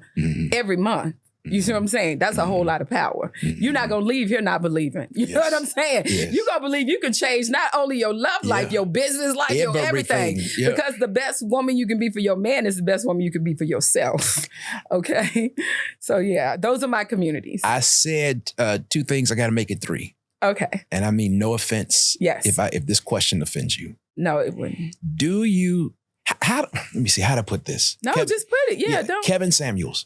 every month. You see what I'm saying? That's a whole lot of power. You're not going to leave here not believing. You know what I'm saying? Yes. You're going to believe you can change not only your love life, your business life, your everything. Yeah. Because the best woman you can be for your man is the best woman you can be for yourself. Okay? So yeah, those are my communities. I said 2 things. I got to make it 3. Okay. And I mean, no offense. Yes. If this question offends you. No, it wouldn't. Do you, let me see how to put this. No, just put it. Yeah, don't. Kevin Samuels.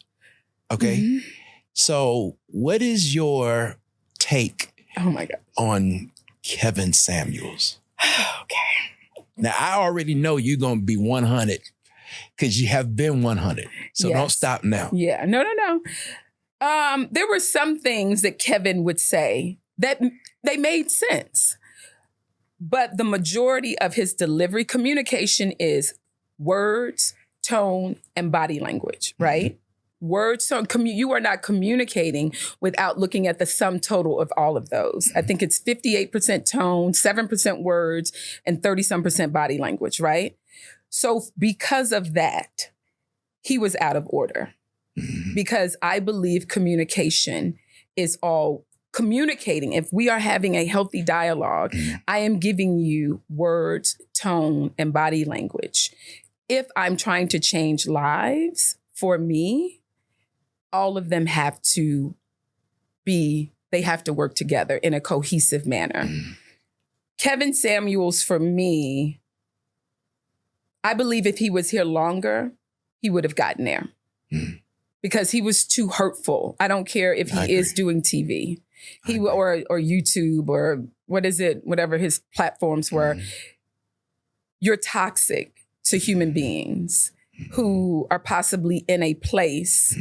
Okay. So what is your take Oh my God. on Kevin Samuels? Okay. Now, I already know you're going to be 100 because you have been 100. So Yes. don't stop now. Yeah. No. There were some things that Kevin would say that they made sense. But the majority of his delivery communication is words, tone, and body language, right? Words, tone, you are not communicating without looking at the sum total of all of those. I think it's 58% tone, 7% words, and 30-some% body language, right? So because of that, he was out of order. Because I believe communication is all communicating. If we are having a healthy dialogue, I am giving you words, tone, and body language. If I'm trying to change lives for me, all of them have to work together in a cohesive manner. Kevin Samuels, for me, I believe if he was here longer, he would have gotten there. Because he was too hurtful. I don't care if he is doing TV. Or YouTube or what is it? Whatever his platforms were. You're toxic to human beings who are possibly in a place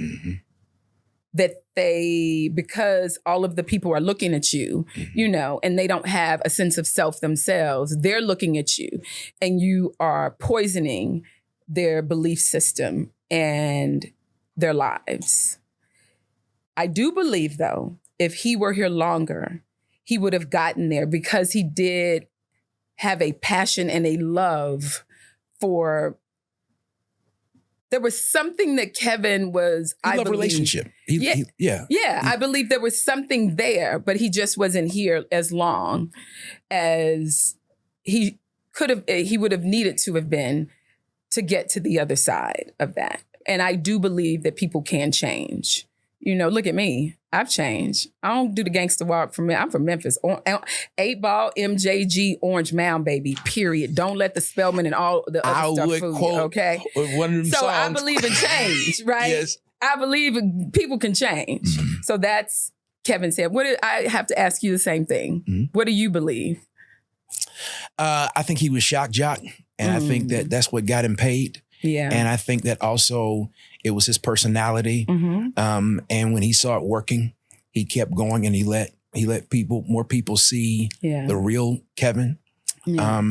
that because all of the people are looking at you, you know, and they don't have a sense of self themselves, they're looking at you and you are poisoning their belief system and their lives. I do believe, though, if he were here longer, he would have gotten there because he did have a passion and a love for. There was something that Kevin was. I believe, relationship. Yeah, I believe there was something there, but he just wasn't here as long as he could have. He would have needed to have been to get to the other side of that. And I do believe that people can change. You know, look at me. I've changed. I don't do the gangster walk from me. I'm from Memphis. 8 Ball, MJG, Orange Mound, baby, period. Don't let the Spellman and all the other stuff fool you, okay? One of them so songs. I believe in change, right? Yes. I believe people can change. So that's Kevin said. I have to ask you the same thing. What do you believe? I think he was shock jock. And I think that's what got him paid. Yeah. And I think that also it was his personality. And when he saw it working, he kept going and he let more people see the real Kevin. Yeah.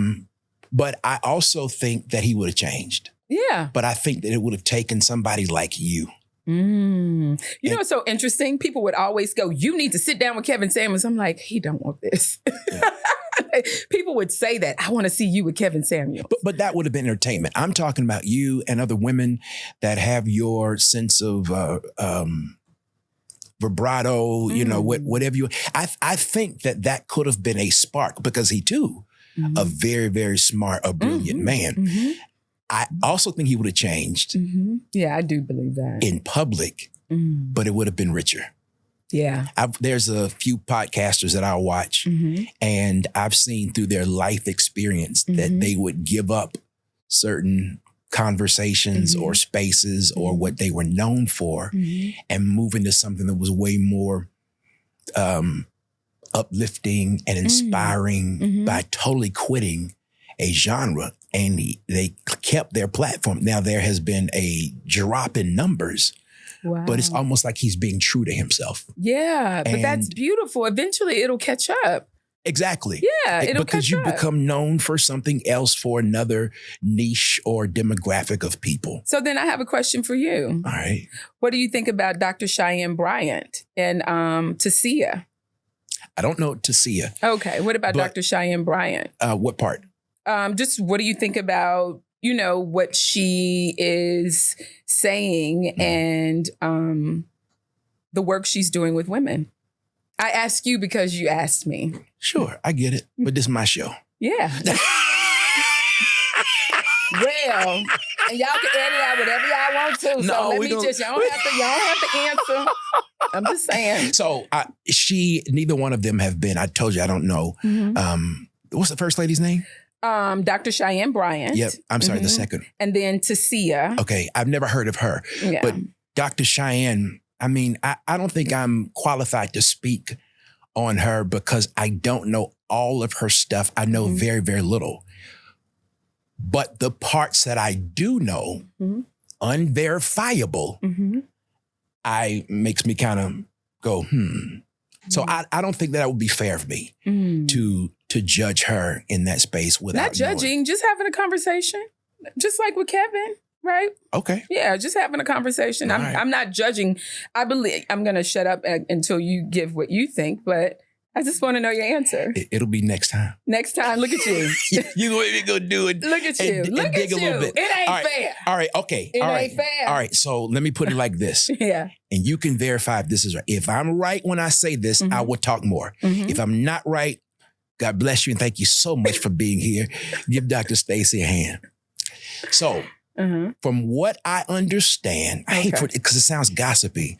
But I also think that he would have changed. Yeah. But I think that it would have taken somebody like you. You know what's so interesting? People would always go, you need to sit down with Kevin Samuels. I'm like, he don't want this. Yeah. People would say that. I want to see you with Kevin Samuels. But that would have been entertainment. I'm talking about you and other women that have your sense of vibrato, you know, whatever you. I think that could have been a spark because he too, a very, very smart, a brilliant man. I also think he would have changed. Yeah, I do believe that. In public, but it would have been richer. Yeah. There's a few podcasters that I watch and I've seen through their life experience that they would give up certain conversations or spaces or what they were known for and move into something that was way more uplifting and inspiring by totally quitting a genre. And they kept their platform. Now there has been a drop in numbers. Wow. But it's almost like he's being true to himself. Yeah, but that's beautiful. Eventually, it'll catch up. Exactly. Yeah, it'll because catch you up. become known for something else, for another niche or demographic of people. So then I have a question for you. All right. What do you think about Dr. Cheyenne Bryant and Stacii? I don't know Stacii. Okay. What about Dr. Cheyenne Bryant? What part? Just what do you think about, you know, what she is saying and the work she's doing with women? I ask you because you asked me. Sure, I get it. But this is my show. Yeah. Well, and y'all can edit out whatever y'all want to. So let me just, y'all don't have to answer. I'm just saying. So neither one of them have been, I told you, I don't know. What's the first lady's name? Dr. Cheyenne Bryant. Yep. I'm sorry, the second. And then Stacii. Okay. I've never heard of her. Yeah. But Dr. Cheyenne, I mean, I don't think I'm qualified to speak on her because I don't know all of her stuff. I know very, very little. But the parts that I do know, unverifiable, makes me kind of go, So I don't think that would be fair of me to judge her in that space without not judging, knowing. Just having a conversation, just like with Kevin, right? Okay. Yeah, just having a conversation. I'm not judging. I believe I'm going to shut up until you give what you think, but I just want to know your answer. It'll be next time. Next time, look at you. You go do it. Look at you. And look dig at a little bit. It ain't fair. All right. Okay. It ain't fair. All right. So let me put it like this. Yeah. And you can verify if this is right. If I'm right when I say this, I will talk more. If I'm not right, God bless you and thank you so much for being here. Give Dr. Stacii a hand. So from what I understand, I hate for it because it sounds gossipy,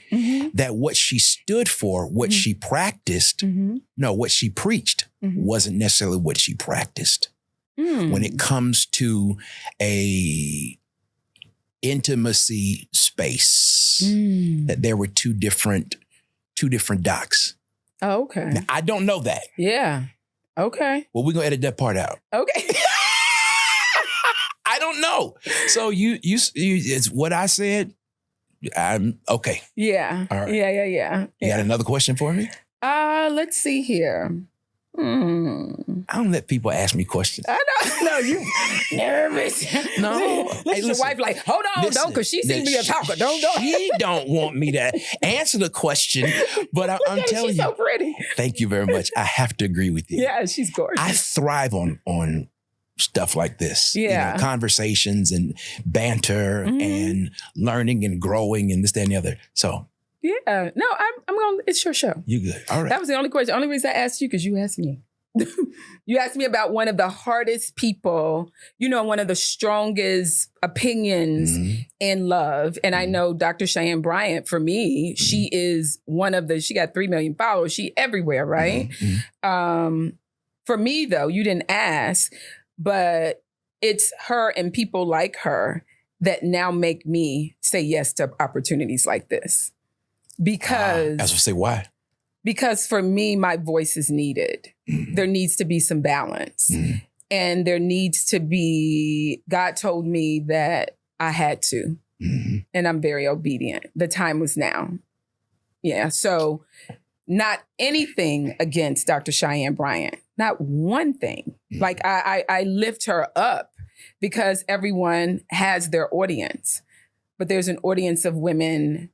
that what she stood for, what she practiced, what she preached wasn't necessarily what she practiced. When it comes to a intimacy space, that there were two different docs. Oh, okay. Now, I don't know that. Yeah. Okay. Well, we're going to edit that part out. Okay. I don't know. So you it's what I said. I'm okay. Yeah. All right. Yeah. You got another question for me? Let's see here. I don't let people ask me questions. I know. No, you nervous. No. Hey, your wife like, hold on, don't, because she seems to be a talker. Don't. She don't want me to answer the question, but I'm telling she's you. so pretty. Thank you very much. I have to agree with you. Yeah, she's gorgeous. I thrive on stuff like this. Yeah. Conversations and banter and learning and growing and this, that, and the other. So. Yeah. No, I'm going, it's your show. You good. All right. That was the only question. The only reason I asked you, because you asked me. You asked me about one of the hardest people, one of the strongest opinions in love. And I know Dr. Cheyenne Bryant, for me, she is she got 3 million followers. She everywhere, right? For me, though, you didn't ask, but it's her and people like her that now make me say yes to opportunities like this. Because I was going to say why. Because for me, my voice is needed. There needs to be some balance. And there needs to be, God told me that I had to. And I'm very obedient. The time was now. Yeah. So not anything against Dr. Cheyenne Bryant. Not one thing. Like I lift her up because everyone has their audience. But there's an audience of women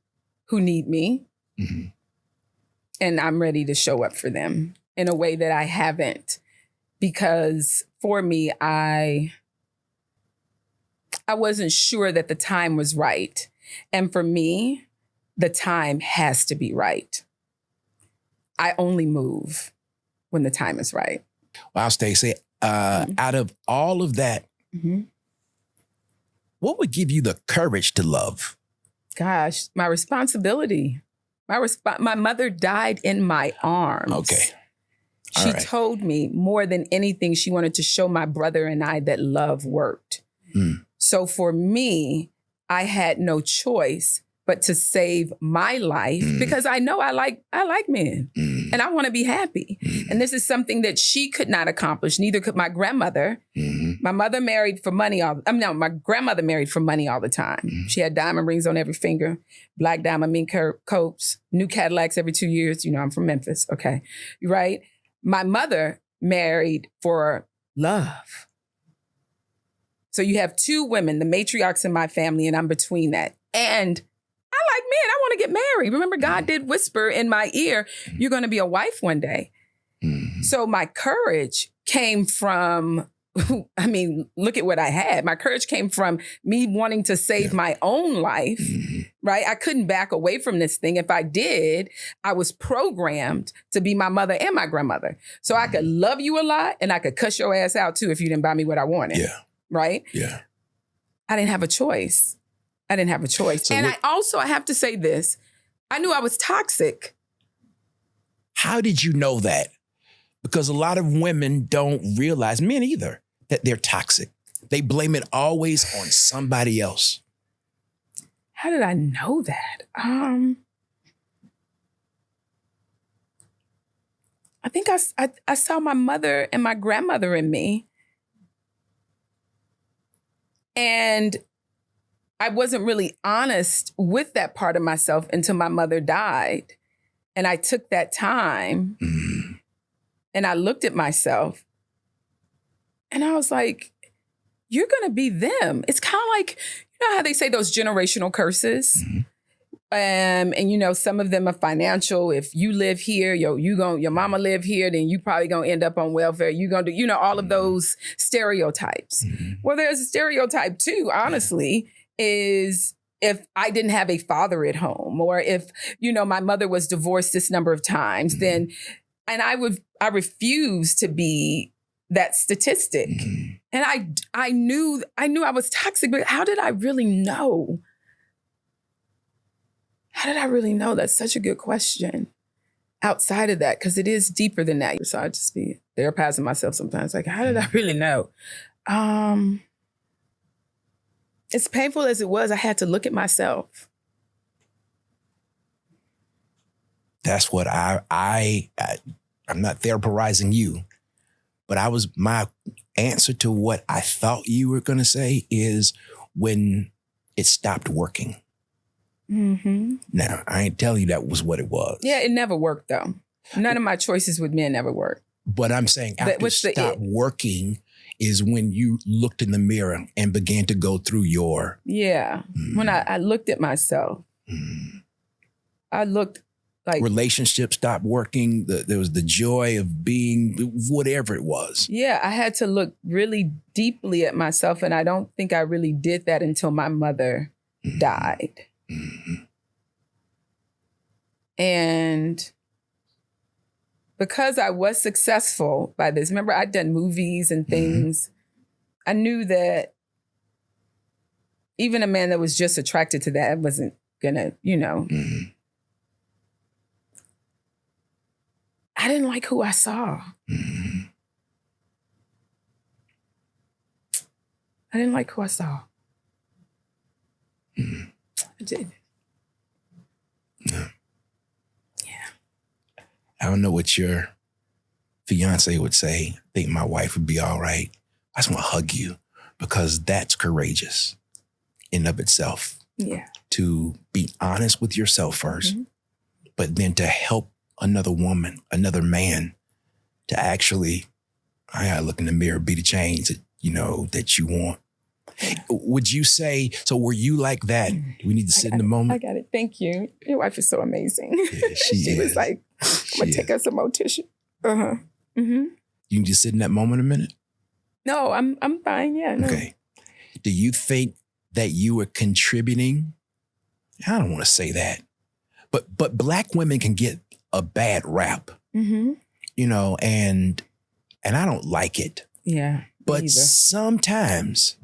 who need me. And I'm ready to show up for them in a way that I haven't. Because for me, I wasn't sure that the time was right. And for me, the time has to be right. I only move when the time is right. Wow, Stacii, out of all of that, what would give you the courage to love? Gosh, my responsibility. My mother died in my arms. Okay. She told me more than anything, she wanted to show my brother and I that love worked. So for me, I had no choice but to save my life because I know I like men and I want to be happy. And this is something that she could not accomplish. Neither could my grandmother. My mother married for money. My grandmother married for money all the time. She had diamond rings on every finger, black diamond mink coats, new Cadillacs every 2 years. I'm from Memphis. Okay. Right. My mother married for love. So you have two women, the matriarchs in my family, and I'm between that. And I like men. I want to get married. Remember, God did whisper in my ear, you're going to be a wife one day. So my courage came from, look at what I had. My courage came from me wanting to save my own life, right? I couldn't back away from this thing. If I did, I was programmed to be my mother and my grandmother. So I could love you a lot and I could cuss your ass out too if you didn't buy me what I wanted. Yeah. Right? Yeah. I didn't have a choice. So and I have to say this. I knew I was toxic. How did you know that? Because a lot of women don't realize, men either, that they're toxic. They blame it always on somebody else. How did I know that? I think I saw my mother and my grandmother in me. And I wasn't really honest with that part of myself until my mother died. And I took that time and I looked at myself and I was like, you're going to be them. It's kind of like, how they say those generational curses? And some of them are financial. If you live here, your mama live here, then you probably gonna end up on welfare. You gonna do, all of those stereotypes. Well, there's a stereotype too, honestly, is if I didn't have a father at home, or if, my mother was divorced this number of times, then, and I refuse to be that statistic. And I knew I was toxic, but how did I really know? How did I really know? That's such a good question. Outside of that, because it is deeper than that. So I just be therapizing myself sometimes. Like, how did I really know? As painful as it was, I had to look at myself. That's what I'm not therapizing you. But my answer to what I thought you were going to say is when it stopped working. Mm-hmm. Now, I ain't telling you that was what it was. Yeah, it never worked though. None of my choices with men ever worked. But I'm saying after it stopped working is when you looked in the mirror and began to go through your... Yeah. When I looked at myself, I looked like... Relationship stopped working. There was the joy of being whatever it was. Yeah, I had to look really deeply at myself. And I don't think I really did that until my mother died. Mm-hmm. And... because I was successful by this, remember I'd done movies and things. I knew that even a man that was just attracted to that wasn't gonna, I didn't like who I saw. I didn't like who I saw. I did. No. I don't know what your fiance would say. I think my wife would be all right. I just want to hug you because that's courageous in of itself. Yeah. To be honest with yourself first, but then to help another woman, another man to actually, I gotta look in the mirror, be the change that, that you want. Would you say, so were you like that? We need to sit in the moment. I got it. Thank you. Your wife is so amazing. Yeah, she was like, I'm going to take us some more tissue. Uh-huh. Mm-hmm. You can just sit in that moment a minute? No, I'm fine. Yeah. No. Okay. Do you think that you were contributing? I don't want to say that, but Black women can get a bad rap, and I don't like it. Yeah. But sometimes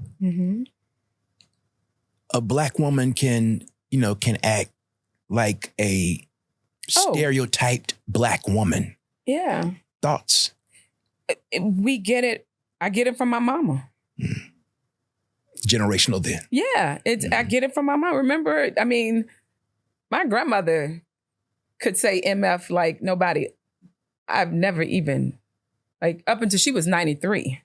a Black woman can act like a stereotyped Black woman. Yeah. Thoughts? We get it. I get it from my mama. Generational then. Yeah. I get it from my mom. Remember, my grandmother could say MF like nobody. I've never even, up until she was 93.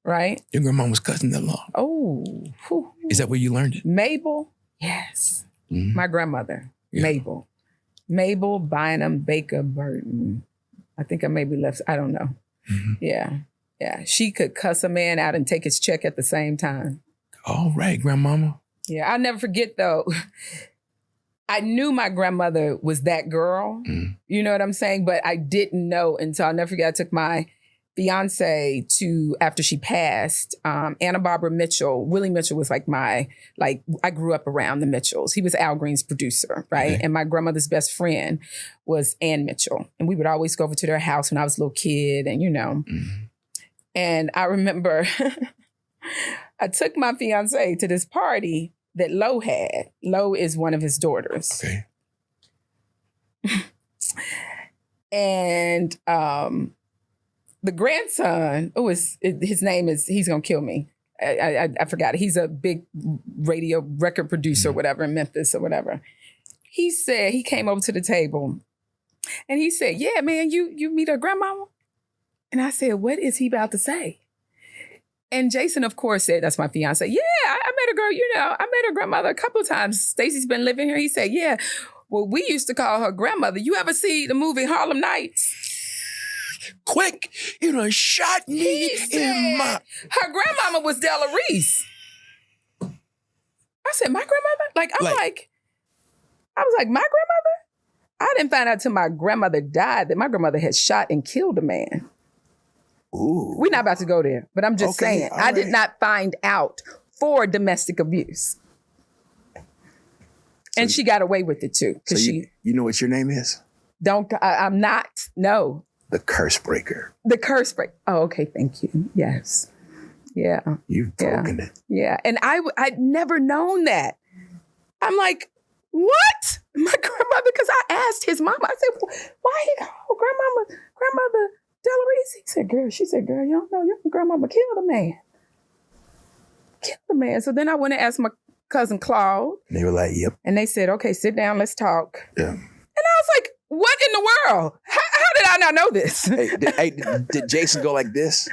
Right? Your grandma was cousin-in-law. Oh. Whew. Is that where you learned it? Mabel? Yes. My grandmother, Mabel. Mabel Bynum Baker Burton. I think I maybe left, I don't know. Yeah. Yeah. She could cuss a man out and take his check at the same time. All right, grandmama. Yeah. I'll never forget though. I knew my grandmother was that girl. You know what I'm saying? But I didn't know until, I'll never forget, I took my fiance to, after she passed, Anna Barbara Mitchell. Willie Mitchell was I grew up around the Mitchells. He was Al Green's producer, right? Okay. And my grandmother's best friend was Ann Mitchell. And we would always go over to their house when I was a little kid and, And I remember I took my fiance to this party that Lo had. Lo is one of his daughters. Okay. And the grandson, his name is, he's going to kill me. I forgot it. He's a big radio record producer or whatever in Memphis or whatever. He said, he came over to the table and he said, yeah, man, you meet her grandmama? And I said, what is he about to say? And Jason, of course, said, that's my fiance. Yeah, I met a girl, I met her grandmother a couple of times. Stacey's been living here. He said, yeah, well, we used to call her grandmother. You ever see the movie Harlem Nights? Quick, shot me in my... Her grandmama was Della Reese. I said, my grandmother? I was like, my grandmother? I didn't find out till my grandmother died that my grandmother had shot and killed a man. Ooh. We're not about to go there, but I'm just saying, I did not find out for domestic abuse. And she got away with it too. So you know what your name is? I'm not, no. The curse breaker. The curse breaker. Oh, okay, thank you. Yes. Yeah. You've broken it. Yeah, and I'd never known that. I'm like, what? My grandmother, because I asked his mama, I said, why he called grandmother Della Reese? She said, girl, you don't know, your grandmama killed a man. So then I went and asked my cousin Claude. And they were like, yep. And they said, okay, sit down, let's talk. Yeah. And I was like, what in the world? How did I not know this? Did Jason go like this?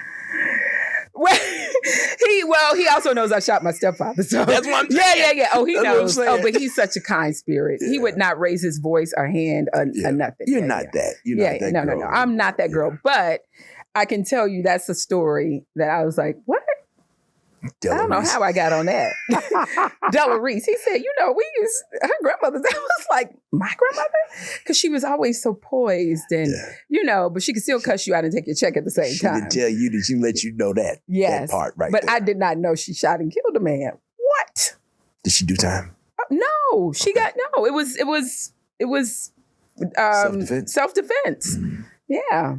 Well, he also knows I shot my stepfather. So that's what I'm saying. Yeah. Oh, he knows. Oh, but he's such a kind spirit. Yeah. He would not raise his voice or hand or nothing. You're not that. You're not that girl. No. I'm not that girl. But I can tell you that's a story that I was like, what? I don't know how I got on that. Della Reese. He said, her grandmother, that was like my grandmother? Because she was always so poised and, but she could still cuss you out and take your check at the same time. She did tell you, did she let you know that? Yes. That part right but there. I did not know she shot and killed a man. What? Did she do time? No, she got, no. It was self-defense. Yeah.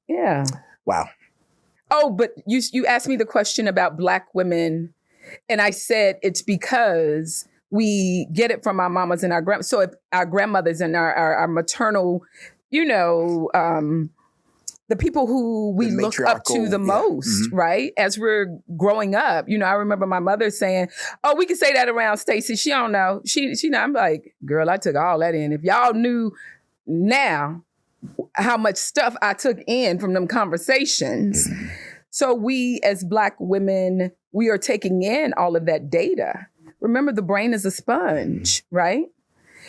Yeah. Wow. Oh, but you asked me the question about Black women, and I said it's because we get it from our mamas and our grandmothers. So if our grandmothers and our maternal, the people who we look up to the most, right? As we're growing up, I remember my mother saying, "Oh, we can say that around Stacii. She don't know. She not." I'm like, girl, I took all that in. If y'all knew now how much stuff I took in from them conversations. So we as Black women, we are taking in all of that data. Remember, the brain is a sponge, right?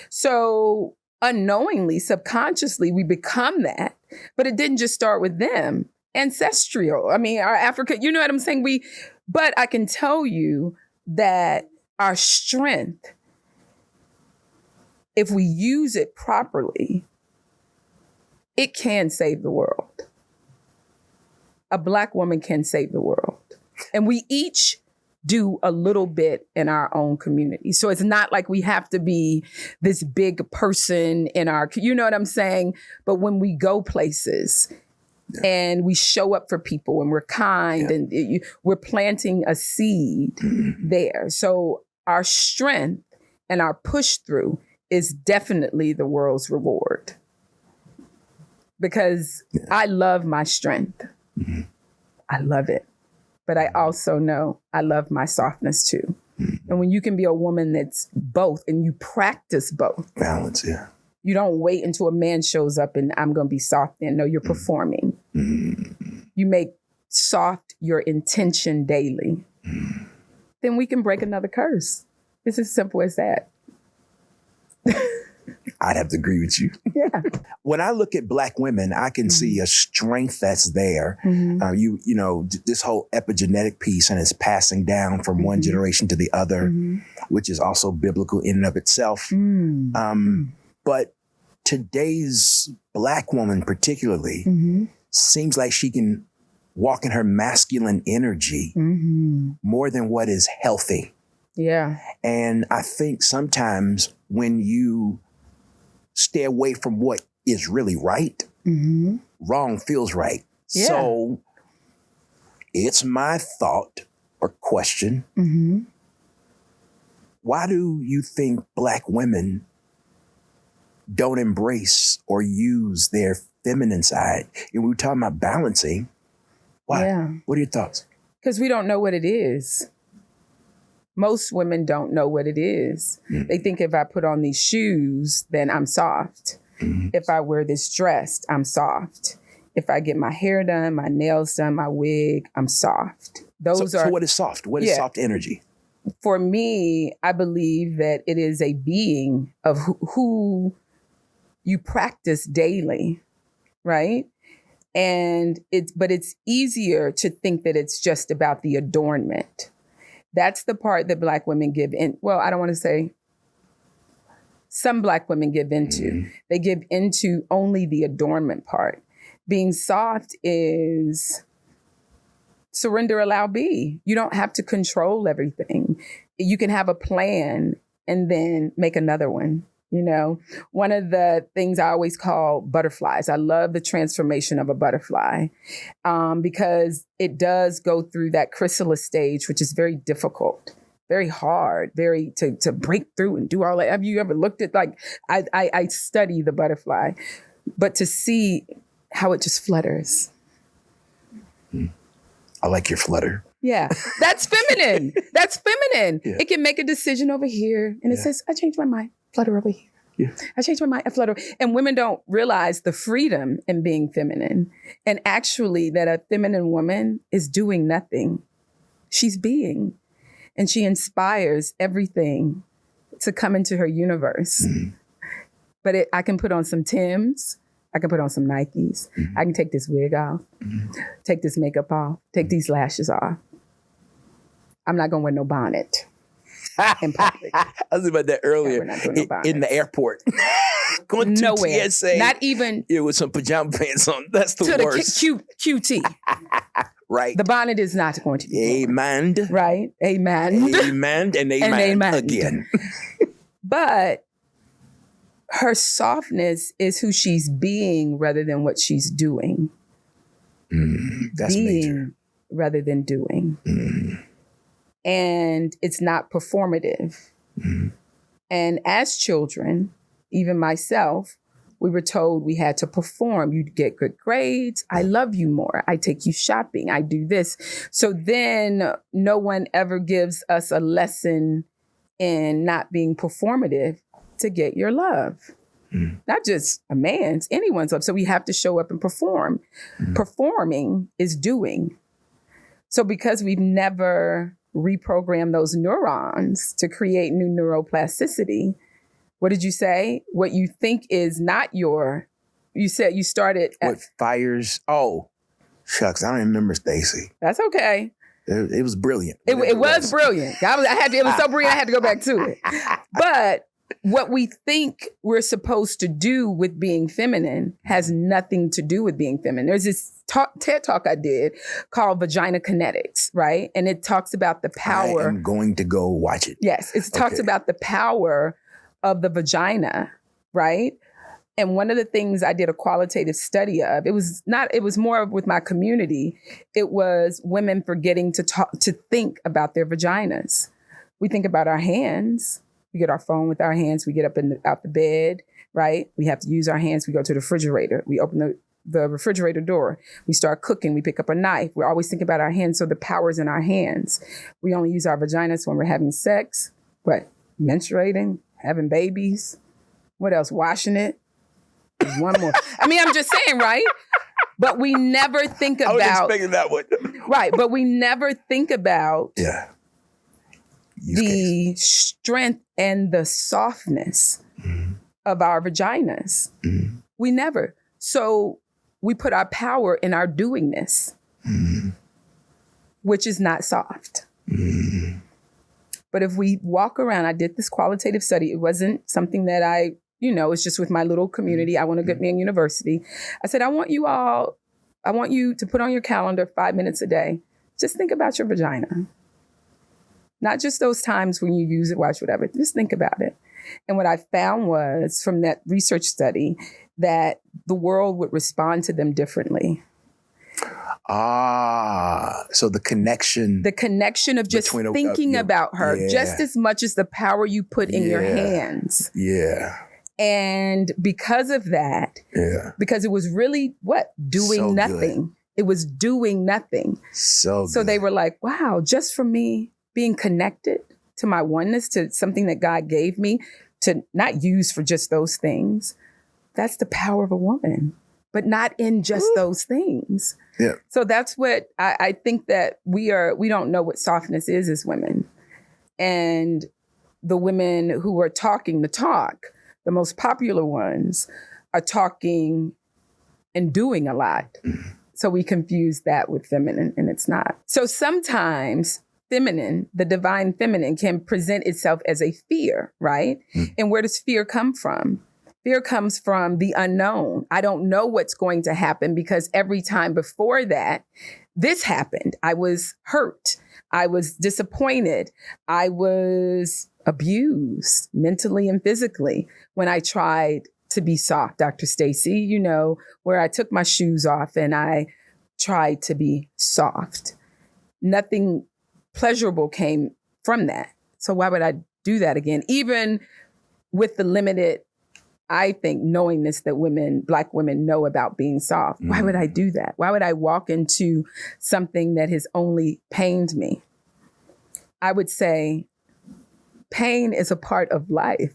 So unknowingly, subconsciously, we become that. But it didn't just start with them. Ancestral. I mean, our Africa, you know what I'm saying? But I can tell you that our strength, if we use it properly, it can save the world. A Black woman can save the world. And we each do a little bit in our own community. So it's not like we have to be this big person in our, you know what I'm saying? But when we go places and we show up for people and we're kind and we're planting a seed there. So our strength and our push through is definitely the world's reward. Because I love my strength. I love it. But I also know I love my softness too. And when you can be a woman that's both and you practice both. Balance, yeah. You don't wait until a man shows up and I'm going to be soft then. No, you're performing. You make soft your intention daily. Then we can break another curse. It's as simple as that. I'd have to agree with you. Yeah. When I look at Black women, I can see a strength that's there. This whole epigenetic piece, and it's passing down from one generation to the other, which is also biblical in and of itself. But today's Black woman particularly seems like she can walk in her masculine energy more than what is healthy. Yeah. And I think sometimes when you stay away from what is really right, wrong feels right. Yeah. So it's my thought or question. Why do you think Black women don't embrace or use their feminine side? And we were talking about balancing. Why? Yeah. What are your thoughts? Because we don't know what it is. Most women don't know what it is. They think if I put on these shoes, then I'm soft. If I wear this dress, I'm soft. If I get my hair done, my nails done, my wig, I'm soft. So what is soft? What is soft energy? For me, I believe that it is a being of who you practice daily, right? But it's easier to think that it's just about the adornment. That's the part that Black women give in. Well, I don't want to say some Black women give into. They give into only the adornment part. Being soft is surrender, allow, be. You don't have to control everything. You can have a plan and then make another one. One of the things I always call butterflies. I love the transformation of a butterfly because it does go through that chrysalis stage, which is very difficult, very hard, very to break through and do all that. Have you ever looked at I study the butterfly, but to see how it just flutters. I like your flutter. Yeah, that's feminine. That's feminine. Yeah. It can make a decision over here and it says, I changed my mind. Flutter over here. I changed my mind. I flutter. And women don't realize the freedom in being feminine. And actually that a feminine woman is doing nothing. She's being. And she inspires everything to come into her universe. But I can put on some Timbs. I can put on some Nikes. I can take this wig off, take this makeup off, take these lashes off. I'm not going to wear no bonnet in public. I was about that earlier. We're not doing no In the airport. Going to Nowhere. TSA. Not even with some pajama pants on. That's the to worst. the QT. Right. The bonnet is not going to be Amen. right. Amen. Amen and amen, amen. again. But her softness is who she's being rather than what she's doing. That's being major. rather than doing. And it's not performative. And as children, even myself, we were told we had to perform. You'd get good grades. I love you more. I take you shopping. I do this. So then no one ever gives us a lesson in not being performative to get your love. Not just a man's, anyone's love. So we have to show up and perform. Performing is doing. So because we've never reprogrammed those neurons to create new neuroplasticity, what did you say? What you think is not you said you started at... What fires? Oh, shucks. I don't remember, Stacii. That's okay. It was brilliant. It was brilliant. It was so brilliant, I had to go back to it. But what we think we're supposed to do with being feminine has nothing to do with being feminine. There's this TED Talk I did called Vagina Kinetics, right? And it talks about the power. I am going to go watch it. Yes, it talks about the power of the vagina, right? And one of the things I did a qualitative study of, it was more with my community. It was women forgetting to think about their vaginas. We think about our hands. We get our phone with our hands. We get up out the bed, right? We have to use our hands. We go to the refrigerator. We open the refrigerator door. We start cooking. We pick up a knife. We're always thinking about our hands. So the power's in our hands. We only use our vaginas when we're having sex, menstruating, having babies. What else? Washing it. There's one more. I mean, I'm just saying, right? But we never think about... I was expecting that one. Right. But we never think about... Yeah. The strength and the softness of our vaginas. We never. So we put our power in our doingness, which is not soft. But if we walk around, I did this qualitative study. It wasn't something that it's just with my little community. I want to get me in university. I said, I want you to put on your calendar 5 minutes a day. Just think about your vagina. Not just those times when you use it, watch whatever. Just think about it. And what I found was from that research study that the world would respond to them differently. So the connection. The connection of just thinking about her just as much as the power you put in your hands. Yeah. And because of that, because it was really doing nothing. Good. It was doing nothing. So they were like, wow, just from me being connected to my oneness, to something that God gave me to not use for just those things. That's the power of a woman, but not in just those things. Yeah. So that's what I think that we don't know what softness is as women. And the women who are talking the talk, the most popular ones, are talking and doing a lot. So we confuse that with feminine, and it's not. So sometimes feminine, the divine feminine, can present itself as a fear, right? And where does fear come from? Fear comes from the unknown. I don't know what's going to happen because every time before that, this happened. I was hurt. I was disappointed. I was abused mentally and physically when I tried to be soft, Dr. Stacii, where I took my shoes off and I tried to be soft. Nothing pleasurable came from that. So why would I do that again? Even with the limited, I think, knowingness that Black women know about being soft. Why would I do that? Why would I walk into something that has only pained me? I would say pain is a part of life.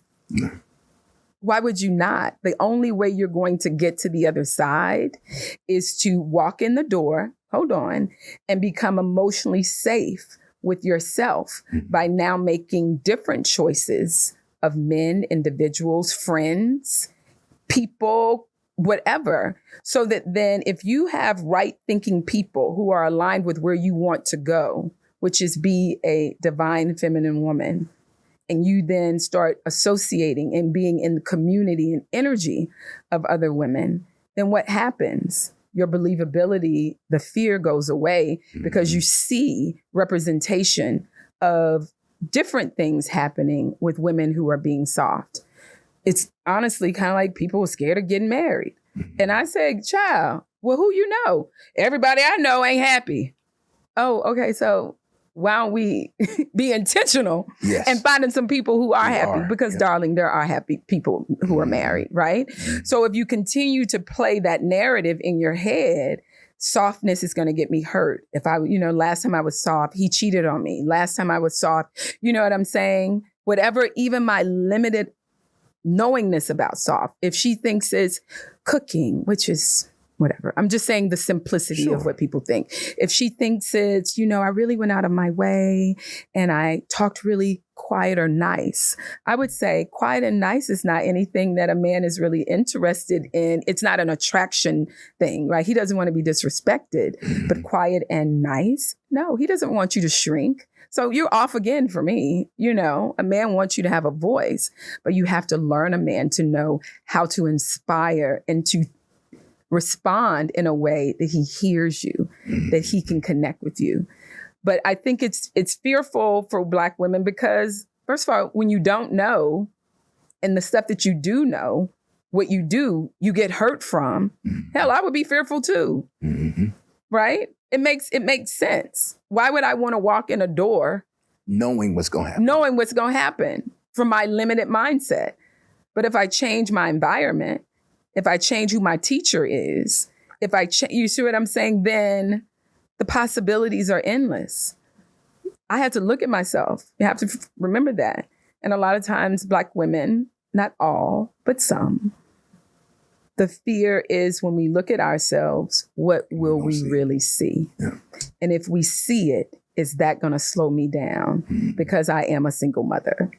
Why would you not? The only way you're going to get to the other side is to walk in the door, hold on, and become emotionally safe with yourself by now making different choices of men, individuals, friends, people, whatever. So that then if you have right thinking people who are aligned with where you want to go, which is be a divine feminine woman, and you then start associating and being in the community and energy of other women, then what happens? Your believability, the fear goes away because you see representation of different things happening with women who are being soft. It's honestly kind of like people were scared of getting married. And I said, child, well, who you know? Everybody I know ain't happy. Oh, okay, so why don't we be intentional and finding some people who are happy? Because, darling, there are happy people who are married, right? So if you continue to play that narrative in your head, softness is going to get me hurt. If I, last time I was soft, he cheated on me. Last time I was soft, you know what I'm saying? Whatever, even my limited knowingness about soft, if she thinks it's cooking, which is whatever. I'm just saying the simplicity of what people think. If she thinks it's, I really went out of my way and I talked really quiet or nice, I would say quiet and nice is not anything that a man is really interested in. It's not an attraction thing, right? He doesn't want to be disrespected, but quiet and nice, no, he doesn't want you to shrink. So you're off again for me. A man wants you to have a voice, but you have to learn a man to know how to inspire and to respond in a way that he hears you, that he can connect with you. But I think it's fearful for Black women because, first of all, when you don't know, and the stuff that you do know, what you do, you get hurt from. Hell, I would be fearful too, right? It makes sense. Why would I want to walk in a door knowing what's going to happen? From my limited mindset? But if I change my environment, if I change who my teacher is, you see what I'm saying? Then the possibilities are endless. I had to look at myself. You have to remember that. And a lot of times Black women, not all, but some, the fear is when we look at ourselves, what will we really see? Yeah. And if we see it, is that going to slow me down? Because I am a single mother.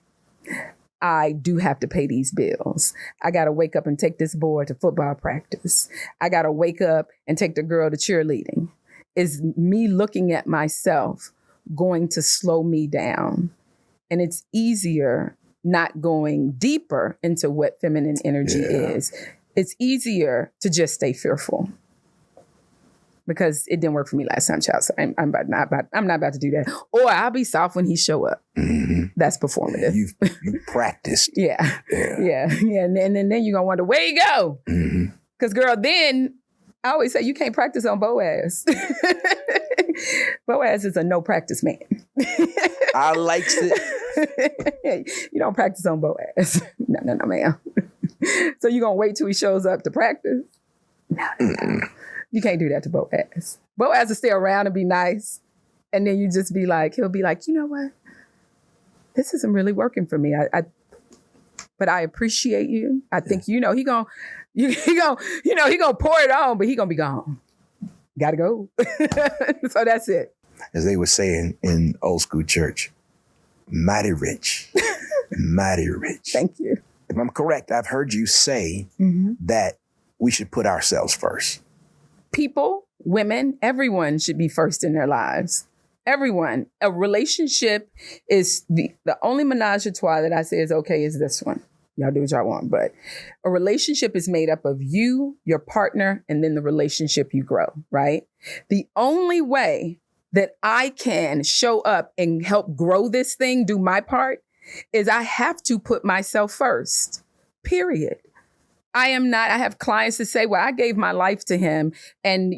I do have to pay these bills. I got to wake up and take this boy to football practice. I got to wake up and take the girl to cheerleading. Is me looking at myself going to slow me down? And it's easier not going deeper into what feminine energy is. It's easier to just stay fearful. Because it didn't work for me last time, child. So I'm not about to do that. Or I'll be soft when he show up. That's performative. Yeah, you practiced. Yeah. And then you're gonna wonder where you go. Because girl, then I always say you can't practice on Boaz. Boaz is a no practice man. I likes it. You don't practice on Boaz. No, ma'am. So you gonna wait till he shows up to practice? No. You can't do that to Boaz. Boaz will stay around and be nice. And then you just be like, he'll be like, you know what? This isn't really working for me. But I appreciate you. I think, he gonna pour it on, but he gonna be gone. Gotta go. So that's it. As they were saying in old school church, mighty rich, mighty rich. Thank you. If I'm correct, I've heard you say that we should put ourselves first. People, women, everyone should be first in their lives. Everyone. A relationship is the only menage a trois that I say is okay is this one. Y'all do what y'all want. But a relationship is made up of you, your partner, and then the relationship you grow, right? The only way that I can show up and help grow this thing, do my part, is I have to put myself first, period. I have clients that say, well, I gave my life to him and,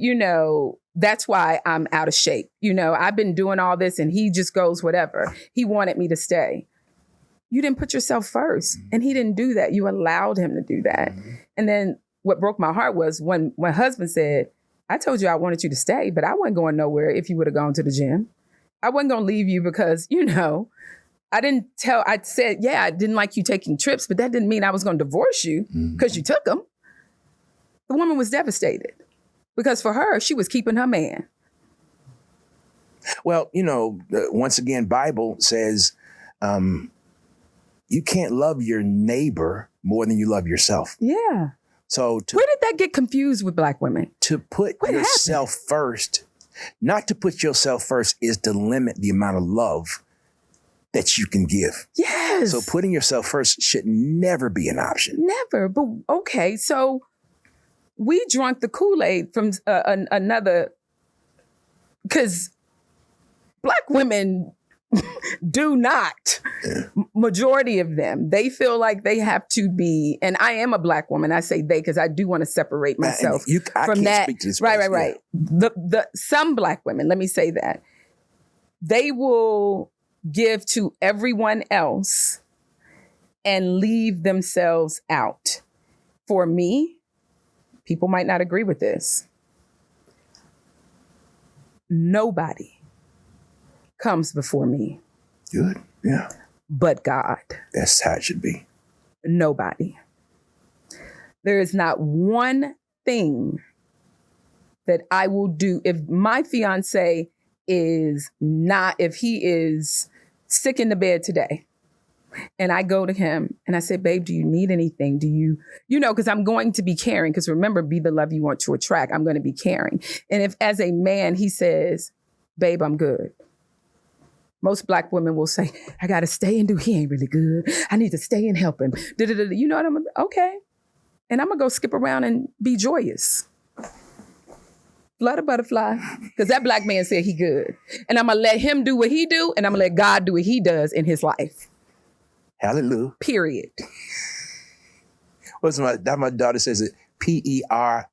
that's why I'm out of shape. I've been doing all this and he just goes whatever. He wanted me to stay. You didn't put yourself first and he didn't do that. You allowed him to do that. And then what broke my heart was when my husband said, I told you I wanted you to stay, but I wasn't going nowhere if you would have gone to the gym. I wasn't going to leave you because, I said, yeah, I didn't like you taking trips, but that didn't mean I was going to divorce you because you took them. The woman was devastated because for her, she was keeping her man. Well, once again, Bible says you can't love your neighbor more than you love yourself. Yeah. So where did that get confused with Black women? To put yourself first, not to put yourself first is to limit the amount of love that you can give. Yes. So putting yourself first should never be an option. Never. But okay, so we drank the Kool-Aid from another, because Black women do not. Yeah. Majority of them, they feel like they have to be, and I am a Black woman. I say they because I do want to separate myself from that. Speak to this right. Yeah. The some Black women, let me say that, they will give to everyone else and leave themselves out. For me, people might not agree with this. Nobody comes before me. Good. Yeah. But God. That's how it should be. Nobody. There is not one thing that I will do. If my fiance if he is sick in the bed today, and I go to him and I say, babe, do you need anything? Do you because I'm going to be caring. Because remember, be the love you want to attract. I'm going to be caring. And if as a man, he says, babe, I'm good. Most Black women will say, I got to stay and do. He ain't really good. I need to stay and help him. You know what I'm okay. And I'm going to go skip around and be joyous. Flutter butterfly. Because that Black man said he good. And I'm going to let him do what he do. And I'm going to let God do what he does in his life. Hallelujah. Period. What's my daughter says it, PERIDT.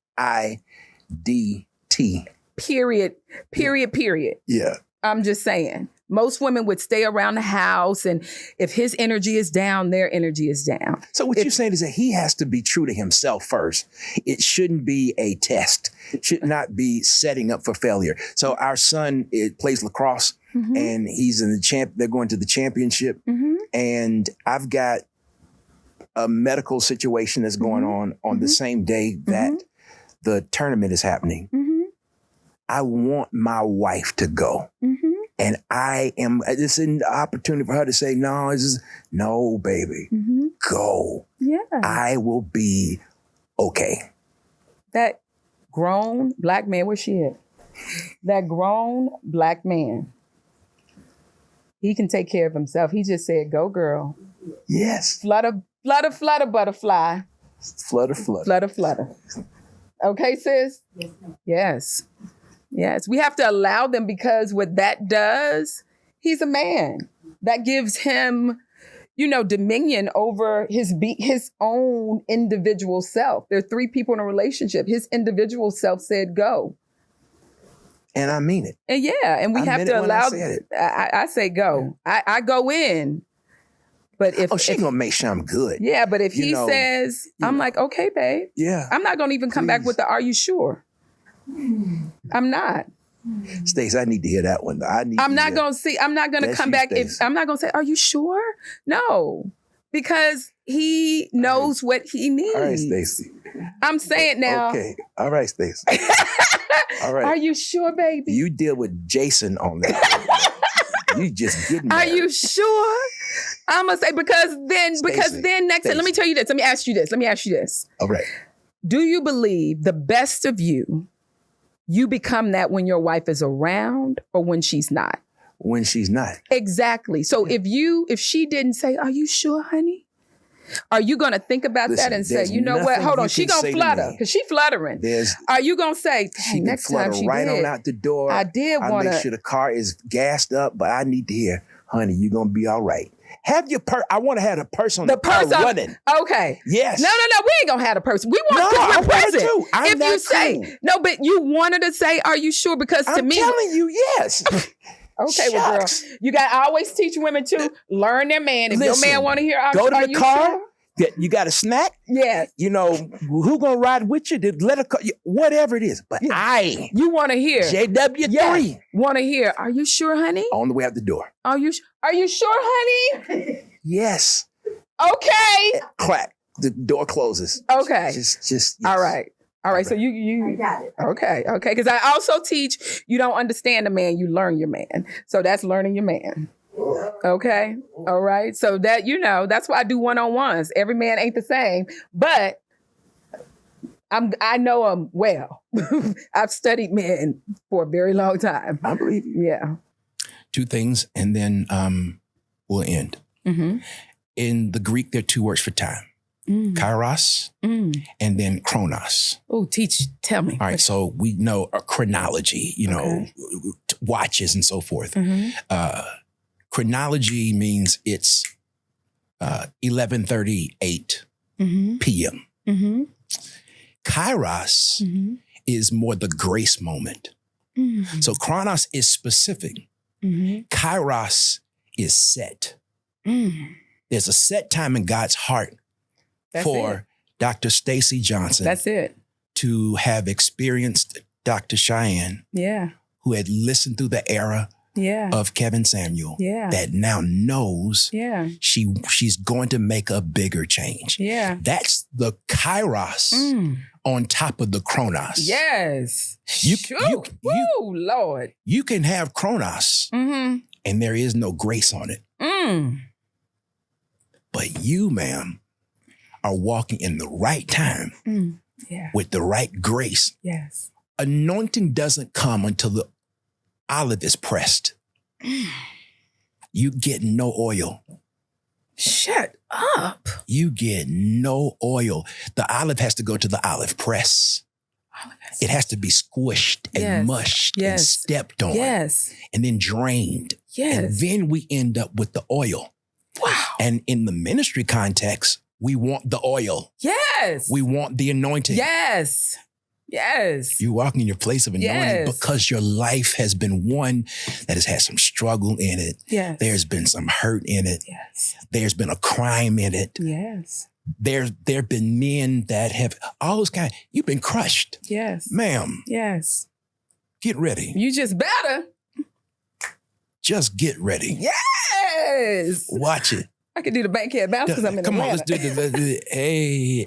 Period. Yeah. I'm just saying. Most women would stay around the house, and if his energy is down, their energy is down. So what you're saying is that he has to be true to himself first. It shouldn't be a test. It should not be setting up for failure. So our son plays lacrosse, and he's in they're going to the championship, and I've got a medical situation that's going on the same day that the tournament is happening. I want my wife to go. And this is an opportunity for her to say, no, baby, go. Yeah. I will be okay. That grown Black man, where's she at? That grown Black man, he can take care of himself. He just said, go, girl. Yes. Flutter, flutter, flutter, butterfly. Flutter, flutter. Flutter, flutter. Okay, sis? Yes. Yes, we have to allow them, because what that does, he's a man. That gives him, dominion over his own individual self. There are 3 people in a relationship. His individual self said go. And I mean it. And and we have to allow, I say go. I go in. But if she's going to make sure I'm good. Yeah, but if he says, I'm like, okay, babe. Yeah. I'm not going to even come back with the, are you sure? I'm not. Stacii, I need to hear that one. I'm not going to come back. I'm not going to say, are you sure? No, because he knows what he needs. All right, Stacii. I'm saying now. Okay. All right, Stacii. All right. Are you sure, baby? You deal with Jason on that. You just getting married. Are you sure? I'm going to say, because then next time, let me tell you this. Let me ask you this. All right. Do you believe the best of you become that when your wife is around or when she's not? When she's not. Exactly. So if she didn't say, are you sure, honey? Are you going to think about that and say, you know what? Hold on. She going to flutter because she fluttering. Are you going to say, she next time she right on out the door. I did want to make sure the car is gassed up, but I need to hear, honey, you're going to be all right. Have your I want to have a person on the car running. Okay. Yes. No. We ain't gonna have a person. We want to we're present. If you say no, but you wanted to say, "Are you sure?" Because to me, I'm telling you, yes. Okay, well, girl, you got to always teach women to learn their man. If your man want to hear, go to the car. Sure? You got a snack? Yes. You know, who gonna ride with you? Let her whatever it is. But you want to hear JW3 want to hear. Are you sure, honey? on the way out the door. Are you sure, honey? Yes. Okay. Clack. The door closes. Okay. Just yes. All right. So you I got it. Okay. Because I also teach you don't understand a man, you learn your man. So that's learning your man. Okay. All right. So that, that's why I do one-on-ones. Every man ain't the same, but I know them well. I've studied men for a very long time. I believe you. Yeah. Two things, and then we'll end. Mm-hmm. In the Greek, there are two words for time. Kairos and then chronos. Oh, tell me. All right, so we know a chronology, watches and so forth. Mm-hmm. Chronology means it's 11:38 p.m. Mm-hmm. Kairos is more the grace moment. Mm-hmm. So chronos is specific. Mm-hmm. Kairos is set. There's a set time in God's heart for Dr. Stacii Johnson. That's it. To have experienced Dr. Cheyenne. Yeah. Who had listened through the era of Kevin Samuel. Yeah. That now knows she's going to make a bigger change. Yeah. That's the Kairos on top of the Chronos. Yes. Lord. You can have Chronos and there is no grace on it. But you, ma'am, are walking in the right time with the right grace. Yes. Anointing doesn't come until the olive is pressed. You get no oil. Shut up. You get no oil. The olive has to go to the olive press. It has to be squished and mushed and stepped on. Yes. And then drained. Yes. And then we end up with the oil. Wow. And in the ministry context, we want the oil. Yes. We want the anointing. Yes. Yes. You walk in your place of anointing because your life has been one that has had some struggle in it. Yes. There's been some hurt in it. Yes. There's been a crime in it. Yes. There've been men that have all those kind. You've been crushed. Yes. Ma'am. Yes. Get ready. You just better. Just get ready. Yes. Watch it. I could do the bankhead bounce because I'm in Come Atlanta. on, let's do the hey.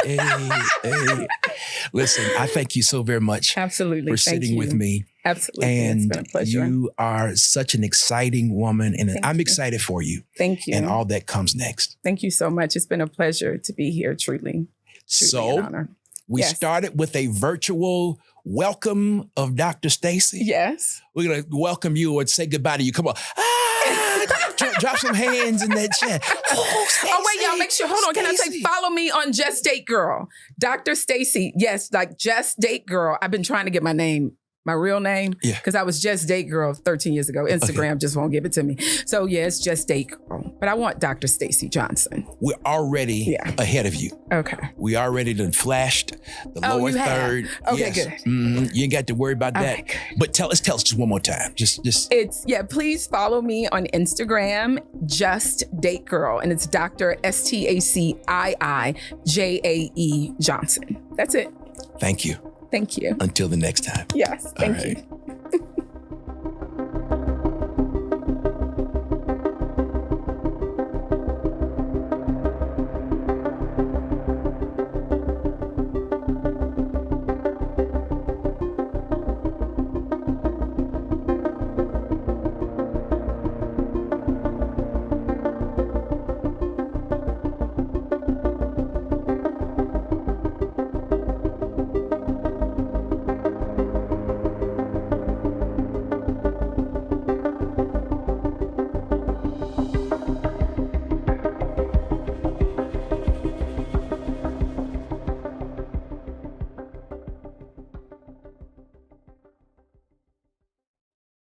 Listen, I thank you so very much. Absolutely. For sitting with me. Absolutely. And it's been a pleasure. You are such an exciting woman, and I'm excited for you. Thank you. And all that comes next. Thank you so much. It's been a pleasure to be here, truly So an honor. We started with a virtual welcome of Dr. Stacii. Yes. We're going to welcome you or say goodbye to you. Come on. Drop some hands in that chat. Oh, wait, y'all, make sure. Hold on. Can I say follow me on Just Date Girl? Dr. Stacii. Yes, like Just Date Girl. I've been trying to get my real name. Yeah. Because I was Just Date Girl 13 years ago. Instagram just won't give it to me. So, yeah, it's Just Date Girl. But I want Dr. Stacii Johnson. We're already ahead of you. Okay. We already done flashed the lower third. Okay, good. You ain't got to worry about that. Okay. But tell us just one more time. Please follow me on Instagram, Just Date Girl. And it's Dr. Stacii Jae Johnson. That's it. Thank you. Thank you. Until the next time. Yes. Thank you.